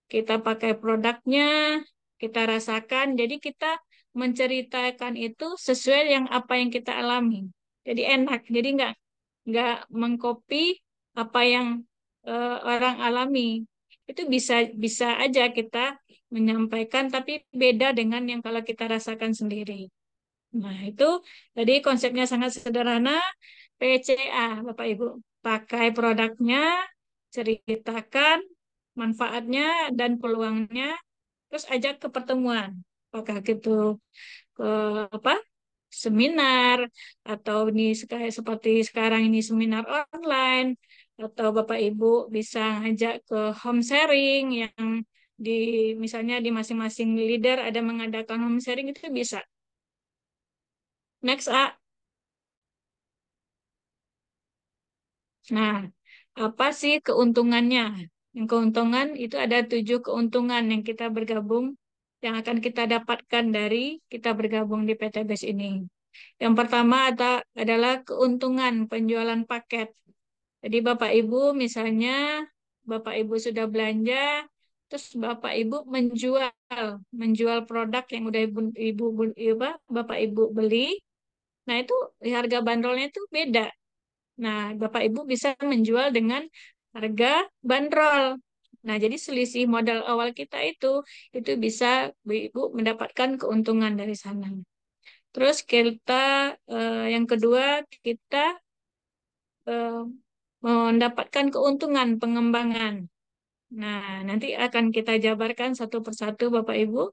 S1: Kita pakai produknya, kita rasakan, jadi kita menceritakan itu sesuai yang apa yang kita alami. Jadi enak, jadi nggak mengcopy apa yang orang alami. Itu bisa bisa aja kita menyampaikan, tapi beda dengan yang kalau kita rasakan sendiri. Nah, itu tadi konsepnya sangat sederhana, PCA, Bapak Ibu. Pakai produknya, ceritakan manfaatnya dan peluangnya, terus ajak ke pertemuan. Apakah itu ke apa? Seminar, atau ini kayak seperti sekarang ini seminar online, atau Bapak Ibu bisa ngajak ke home sharing yang di misalnya di masing-masing leader ada mengadakan home sharing itu bisa. Next, A. Nah, apa sih keuntungannya? Yang keuntungan itu ada 7 keuntungan yang kita bergabung, yang akan kita dapatkan dari kita bergabung di PT BES ini. Yang pertama adalah keuntungan penjualan paket. Jadi Bapak Ibu misalnya Bapak Ibu sudah belanja, terus Bapak Ibu menjual produk yang udah Bapak Ibu beli. Nah, itu harga bandrolnya itu beda. Nah, Bapak Ibu bisa menjual dengan harga bandrol. Nah, jadi selisih modal awal kita itu bisa Ibu mendapatkan keuntungan dari sana. Terus yang kedua kita eh, mendapatkan keuntungan pengembangan. Nah, nanti akan kita jabarkan satu persatu Bapak Ibu.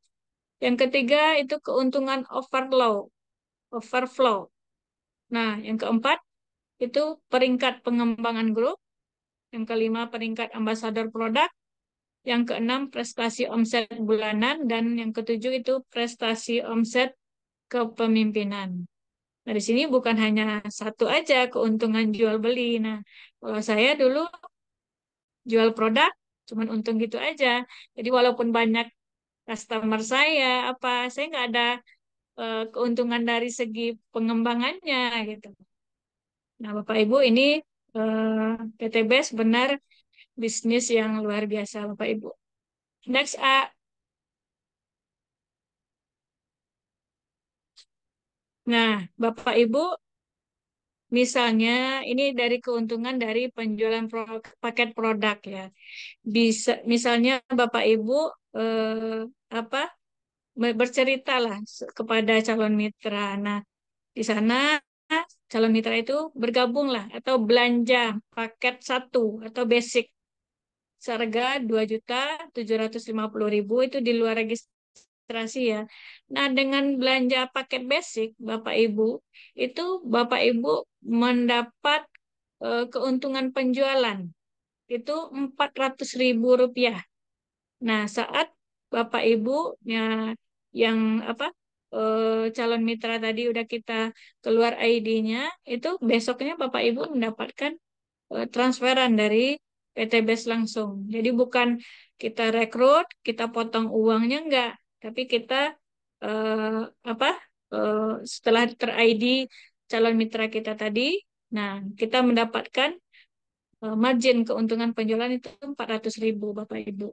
S1: Yang ketiga itu keuntungan overflow. Nah, yang keempat itu peringkat pengembangan grup. Yang kelima peringkat ambasador produk. Yang keenam prestasi omset bulanan. Dan yang ketujuh itu prestasi omset kepemimpinan. Nah, di sini bukan hanya satu aja keuntungan jual beli. Nah, kalau saya dulu jual produk, cuman untung gitu aja. Jadi walaupun banyak customer saya nggak ada keuntungan dari segi pengembangannya gitu. Nah, Bapak Ibu ini PT BES benar bisnis yang luar biasa, Bapak Ibu. Next, A. Nah, Bapak Ibu, misalnya ini dari keuntungan dari penjualan paket produk ya. Bisa, misalnya Bapak Ibu apa bercerita lah kepada calon mitra. Nah, di sana calon mitra itu bergabung lah atau belanja paket satu atau basic seharga 2.750.000 itu di luar registrasi ya. Nah, dengan belanja paket basic Bapak Ibu itu Bapak Ibu mendapat keuntungan penjualan itu 400.000 rupiah. Nah, saat Bapak Ibu ya, yang apa calon mitra tadi udah kita keluar ID-nya, itu besoknya Bapak Ibu mendapatkan transferan dari PT BES langsung. Jadi bukan kita rekrut, kita potong uangnya enggak, tapi kita eh, apa setelah ter-ID calon mitra kita tadi, nah kita mendapatkan margin keuntungan penjualan itu 400.000 Bapak Ibu.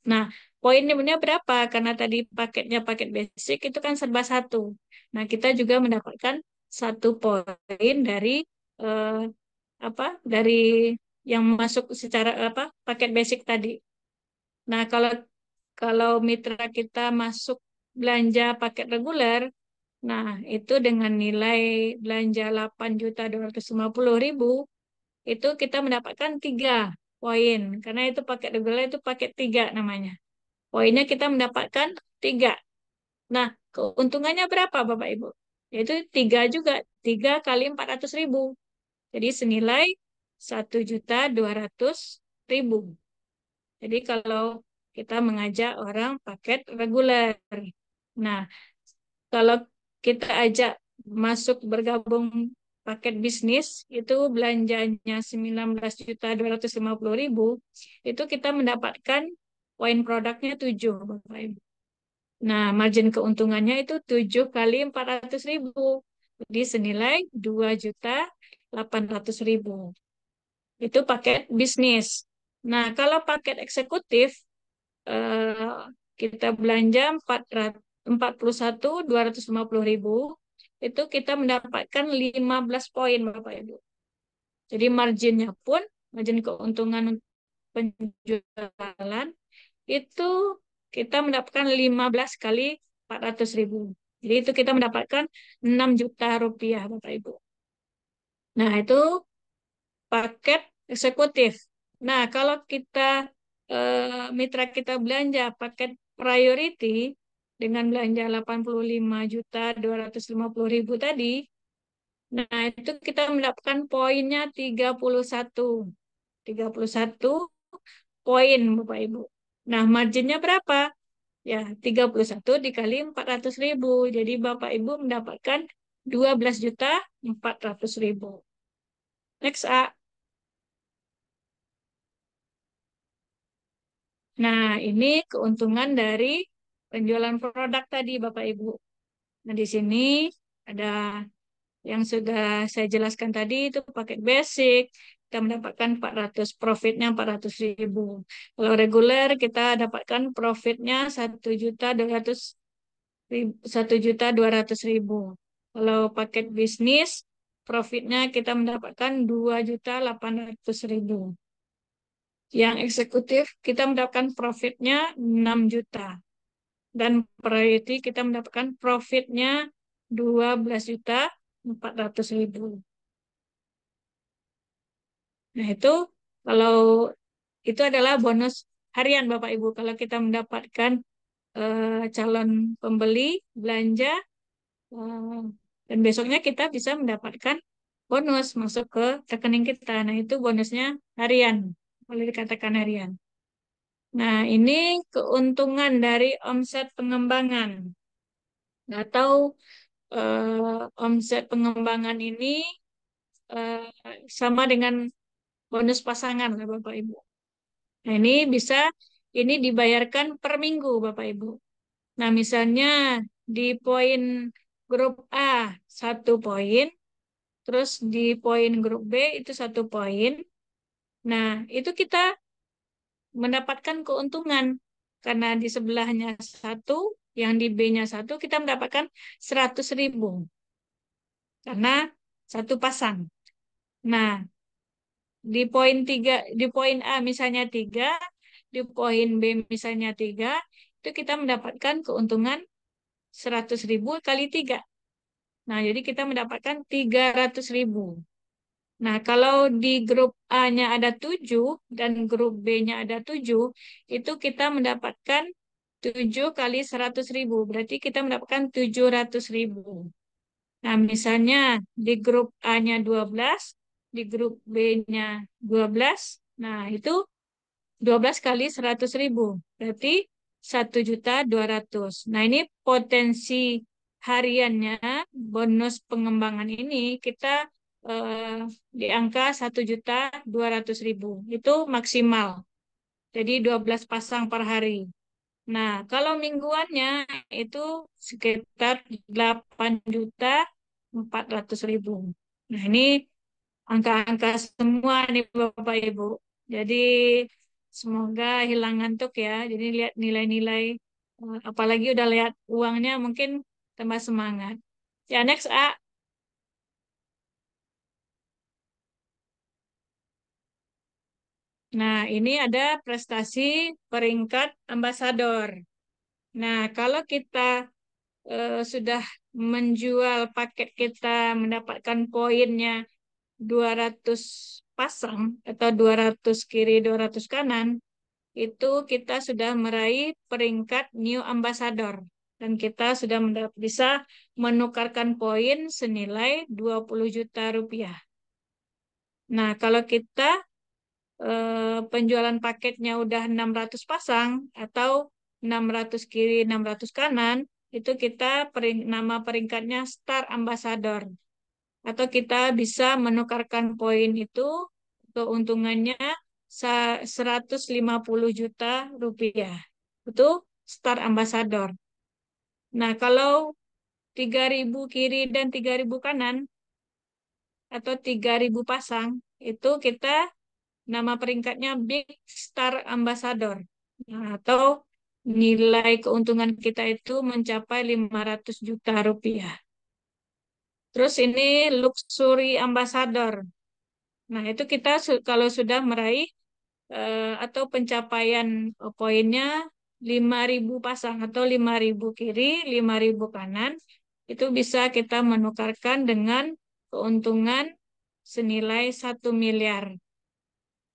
S1: Nah, poinnya berapa? Karena tadi paketnya paket basic itu kan serba satu. Nah, kita juga mendapatkan 1 poin dari eh, dari yang masuk secara paket basic tadi. Nah, kalau kalau mitra kita masuk belanja paket reguler, nah itu dengan nilai belanja 8.250.000 itu kita mendapatkan 3 poin karena itu paket reguler itu paket 3 namanya. Poinnya kita mendapatkan 3. Nah, keuntungannya berapa Bapak Ibu? Yaitu 3 juga, 3 kali 400.000. Jadi senilai 1.200.000. Jadi kalau kita mengajak orang paket reguler. Nah, kalau kita ajak masuk bergabung paket bisnis, itu belanjanya 19.250.000, itu kita mendapatkan poin produknya 7, Bapak Ibu. Nah, margin keuntungannya itu 7 kali 400.000. Jadi senilai 2.800.000. Itu paket bisnis. Nah, kalau paket eksekutif, eh, kita belanja 41.250.000, itu kita mendapatkan 15 poin, Bapak Ibu. Jadi margin keuntungan penjualan, itu kita mendapatkan 15 kali 400.000. Jadi itu kita mendapatkan 6 juta rupiah, Bapak Ibu. Nah, itu paket eksekutif. Nah, kalau kita mitra kita belanja paket priority dengan belanja 85.250.000 tadi, nah itu kita mendapatkan poinnya 31. 31 poin Bapak Ibu. Nah, marginnya berapa? Ya, 31 dikali 400.000. Jadi Bapak Ibu mendapatkan 12.400.000. Next, A. Nah, ini keuntungan dari penjualan produk tadi, Bapak Ibu. Nah, di sini ada yang sudah saya jelaskan tadi, itu paket basic. Kita mendapatkan 400, profitnya 400.000. Kalau reguler, kita dapatkan profitnya 1.200.000. Kalau paket bisnis, profitnya kita mendapatkan 2.800.000. Yang eksekutif, kita mendapatkan profitnya 6 juta. Dan priority kita mendapatkan profitnya 12.400.000. Nah, itu kalau itu adalah bonus harian Bapak Ibu. Kalau kita mendapatkan calon pembeli belanja, eh, dan besoknya kita bisa mendapatkan bonus masuk ke rekening kita. Nah, itu bonusnya harian, boleh dikatakan harian. Nah, ini keuntungan dari omset pengembangan. Nggak tahu omset pengembangan ini eh, sama dengan bonus pasangan, Bapak Ibu. Nah, ini dibayarkan per minggu, Bapak Ibu. Nah, misalnya di poin grup A 1 poin, terus di poin grup B itu 1 poin. Nah, itu kita mendapatkan keuntungan karena di sebelahnya 1, yang di B-nya 1, kita mendapatkan 100.000 karena 1 pasang. Nah, di poin A misalnya 3, di poin B misalnya 3, itu kita mendapatkan keuntungan 100.000 kali 3. Nah, jadi kita mendapatkan 300.000. Nah, kalau di grup A-nya ada 7 dan grup B-nya ada 7, itu kita mendapatkan 7 kali 100.000. Berarti kita mendapatkan 700.000. Nah, misalnya di grup A-nya 12, di grup B-nya 12. Nah, itu 12 kali 100.000. Berarti 1.200.000. Nah, ini potensi hariannya, bonus pengembangan ini kita eh, di angka 1.200.000. Itu maksimal. Jadi 12 pasang per hari. Nah, kalau mingguannya itu sekitar 8.400.000. Nah, ini angka-angka semua nih Bapak Ibu. Jadi semoga hilang ngantuk ya. Jadi lihat nilai-nilai, apalagi udah lihat uangnya mungkin tambah semangat. Ya, next, A. Nah, ini ada prestasi peringkat ambasador. Nah, kalau kita sudah menjual paket kita mendapatkan poinnya 200 pasang atau 200 kiri 200 kanan, itu kita sudah meraih peringkat new ambassador dan kita sudah bisa menukarkan poin senilai 20 juta rupiah. Nah, kalau kita penjualan paketnya udah 600 pasang atau 600 kiri 600 kanan, itu kita nama peringkatnya Star Ambassador. Atau kita bisa menukarkan poin itu, keuntungannya 150 juta rupiah. Itu Star Ambassador. Nah, kalau 3.000 kiri dan 3.000 kanan atau 3.000 pasang, itu kita nama peringkatnya Big Star Ambassador. Nah, atau nilai keuntungan kita itu mencapai 500 juta rupiah. Terus ini Luxury Ambassador. Nah, itu kita kalau sudah meraih atau pencapaian poinnya 5.000 pasang atau 5.000 kiri, 5.000 kanan, itu bisa kita menukarkan dengan keuntungan senilai 1 miliar.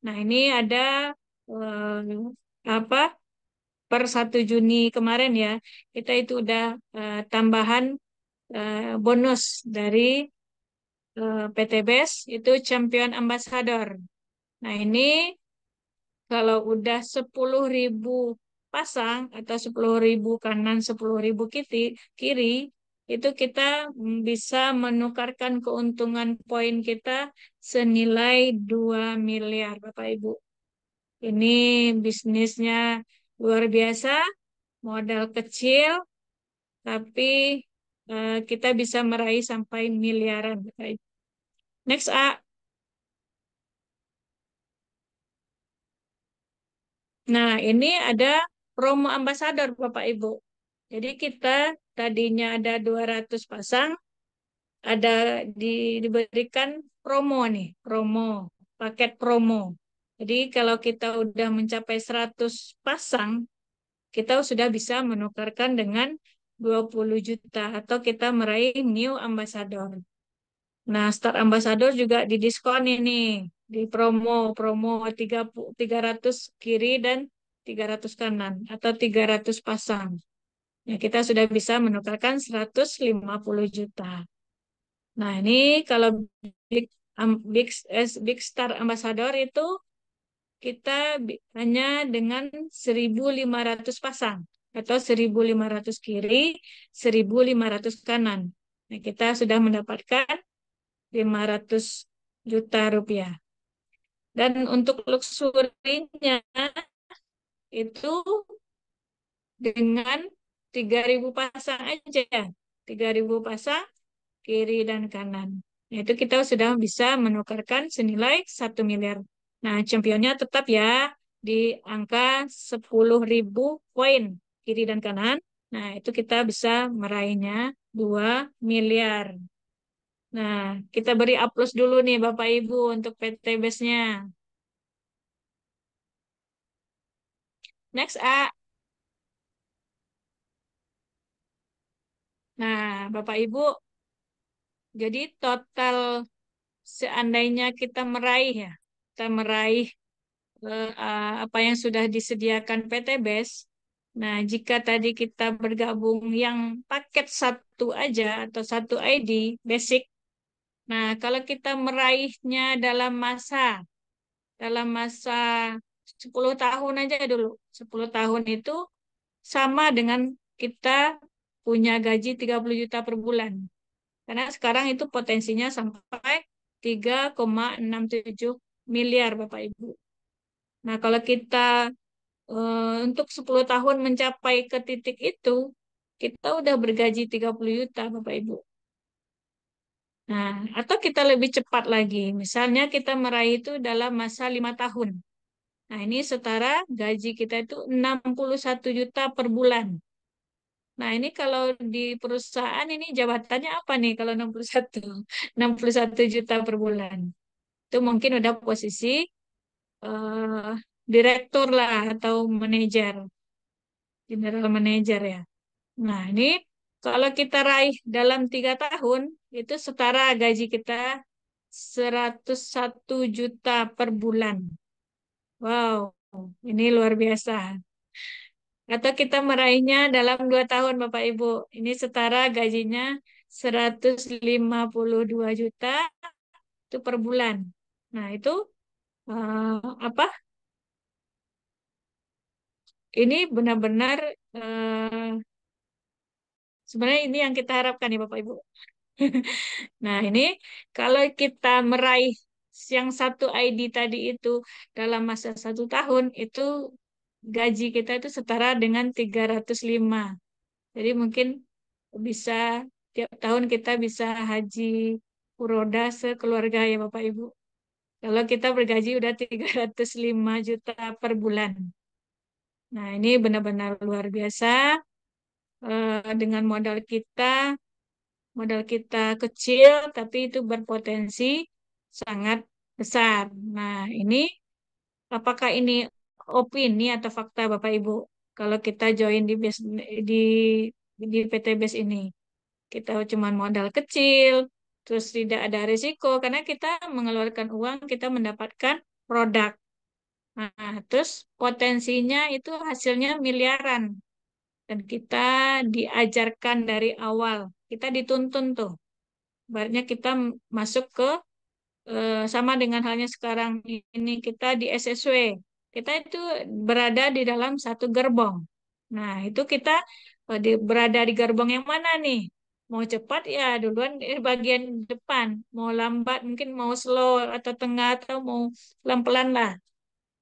S1: Nah, ini ada apa per 1 Juni kemarin ya, kita itu udah tambahan bonus dari PT BES itu Champion Ambassador. Nah, ini kalau udah 10.000 pasang atau 10.000 kanan 10.000 kiri, itu kita bisa menukarkan keuntungan poin kita senilai 2 miliar, Bapak Ibu. Ini bisnisnya luar biasa, modal kecil, tapi kita bisa meraih sampai miliaran, Bapak Ibu. Next, A. Nah, ini ada promo ambasador, Bapak Ibu. Jadi kita tadinya ada 200 pasang, ada diberikan promo nih, paket promo. Jadi kalau kita udah mencapai 100 pasang, kita sudah bisa menukarkan dengan 20 juta atau kita meraih new ambassador. Nah, Star Ambassador juga didiskon ini, di promo 300 kiri dan 300 kanan atau 300 pasang. Ya, kita sudah bisa menukarkan 150 juta. Nah, ini kalau Big, Big Star Ambassador itu kita hanya dengan 1.500 pasang atau 1.500 kiri, 1.500 kanan. Nah, kita sudah mendapatkan 500 juta rupiah. Dan untuk luxurinya itu dengan 3.000 pasang aja. 3.000 pasang kiri dan kanan. Nah, itu kita sudah bisa menukarkan senilai 1 miliar. Nah, championnya tetap ya di angka 10.000 poin kiri dan kanan. Nah, itu kita bisa meraihnya 2 miliar. Nah, kita beri aplaus dulu nih Bapak Ibu untuk PT Base-nya. Next, A. Nah, Bapak Ibu, jadi total seandainya kita meraih ya, kita meraih apa yang sudah disediakan PT Base. Nah, jika tadi kita bergabung yang paket satu aja atau satu ID basic, nah kalau kita meraihnya dalam masa 10 tahun aja dulu. 10 tahun itu sama dengan kita punya gaji 30 juta per bulan. Karena sekarang itu potensinya sampai 3,67 miliar Bapak Ibu. Nah, kalau kita untuk 10 tahun mencapai ke titik itu, kita udah bergaji 30 juta Bapak Ibu. Nah, atau kita lebih cepat lagi. Misalnya kita meraih itu dalam masa 5 tahun. Nah, ini setara gaji kita itu 61 juta per bulan. Nah, ini kalau di perusahaan ini jabatannya apa nih kalau 61? 61 juta per bulan. Itu mungkin udah posisi eh, direktur lah atau manajer, general manager ya. Nah, ini kalau kita raih dalam 3 tahun, itu setara gaji kita 101 juta per bulan. Wow, ini luar biasa. Atau kita meraihnya dalam 2 tahun, Bapak Ibu. Ini setara gajinya 152 juta itu per bulan. Nah, itu apa? Ini benar-benar sebenarnya ini yang kita harapkan ya Bapak Ibu. Nah, ini kalau kita meraih yang satu ID tadi itu dalam masa 1 tahun, itu gaji kita itu setara dengan 305. Jadi mungkin bisa tiap tahun kita bisa haji furoda sekeluarga ya Bapak Ibu. Kalau kita bergaji udah 305 juta per bulan. Nah, ini benar-benar luar biasa dengan modal kita kecil tapi itu berpotensi sangat besar. Nah, ini apakah ini opini atau fakta Bapak Ibu? Kalau kita join di di PT BES ini, kita cuma modal kecil, terus tidak ada risiko karena kita mengeluarkan uang, kita mendapatkan produk. Nah, terus potensinya itu hasilnya miliaran dan kita diajarkan dari awal, kita dituntun tuh. Ibaratnya kita masuk ke sama dengan halnya sekarang ini kita di SSW. kita itu berada di dalam satu gerbong. Nah, itu kita berada di gerbong yang mana nih? Mau cepat ya duluan di bagian depan, mau lambat mungkin mau slow atau tengah atau mau pelan-pelan lah.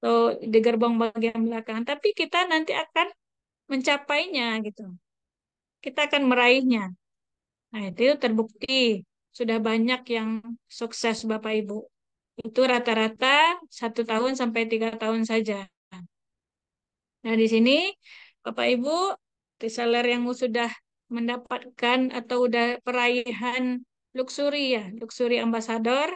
S1: Atau di gerbong bagian belakang. Tapi kita nanti akan mencapainya gitu. Kita akan meraihnya. Nah, itu terbukti sudah banyak yang sukses Bapak Ibu. Itu rata-rata 1 tahun sampai 3 tahun saja. Nah, di sini Bapak Ibu reseller yang sudah mendapatkan atau udah peraihan luxury ya, luxury ambassador.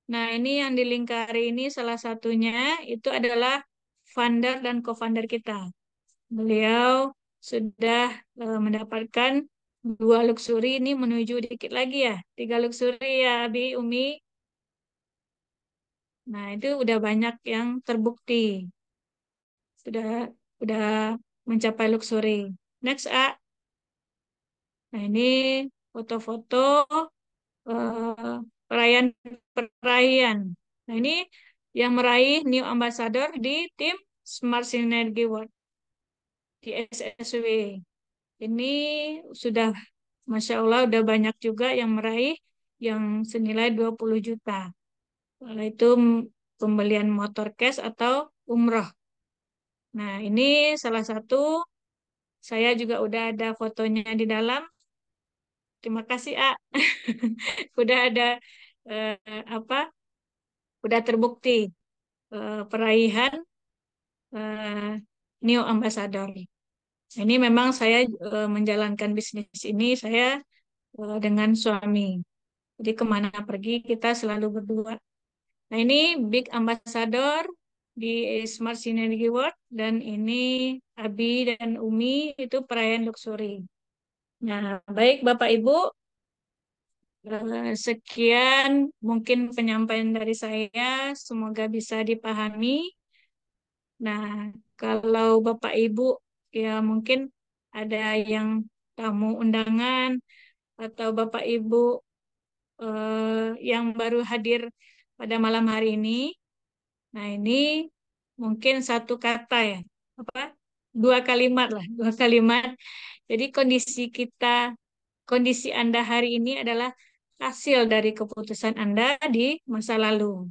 S1: Nah, ini yang dilingkari ini salah satunya itu adalah founder dan co-founder kita. Beliau sudah mendapatkan 2 luxury, ini menuju dikit lagi ya, 3 luxury ya, Abi, Umi. Nah, itu udah banyak yang terbukti, sudah mencapai luxury. Next, A. Nah, ini foto-foto perayaan. Nah, ini yang meraih New Ambassador di tim Smart Synergy World di SSW. Ini sudah, Masya Allah, udah banyak juga yang meraih yang senilai 20 juta. Itu pembelian motor cash atau umroh. Nah, ini salah satu, saya juga udah ada fotonya di dalam. Terima kasih, A. Udah ada apa? Udah terbukti peraihan eh, New Ambassador. Ini memang saya menjalankan bisnis ini saya dengan suami. Jadi kemana pergi kita selalu berdua. Nah, ini Big Ambassador di Smart Synergy World dan ini Abi dan Umi itu perayaan luxury. Nah, baik Bapak Ibu, sekian mungkin penyampaian dari saya, semoga bisa dipahami. Nah, kalau Bapak Ibu ya mungkin ada yang tamu undangan atau Bapak Ibu yang baru hadir pada malam hari ini. Nah, ini mungkin satu kata ya, apa? 2 kalimat lah, 2 kalimat. Jadi kondisi Anda hari ini adalah hasil dari keputusan Anda di masa lalu.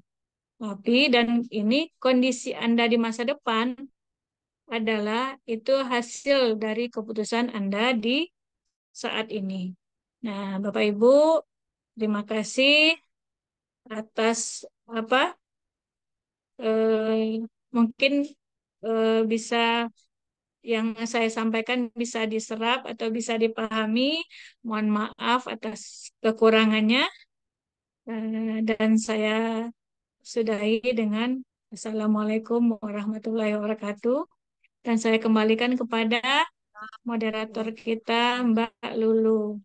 S1: Tapi dan ini kondisi Anda di masa depan adalah itu hasil dari keputusan Anda di saat ini. Nah, Bapak Ibu, terima kasih atas apa mungkin bisa yang saya sampaikan bisa diserap atau bisa dipahami. Mohon maaf atas kekurangannya. Dan saya sudahi dengan Assalamualaikum warahmatullahi wabarakatuh. Dan saya kembalikan kepada moderator kita, Mbak Lulu.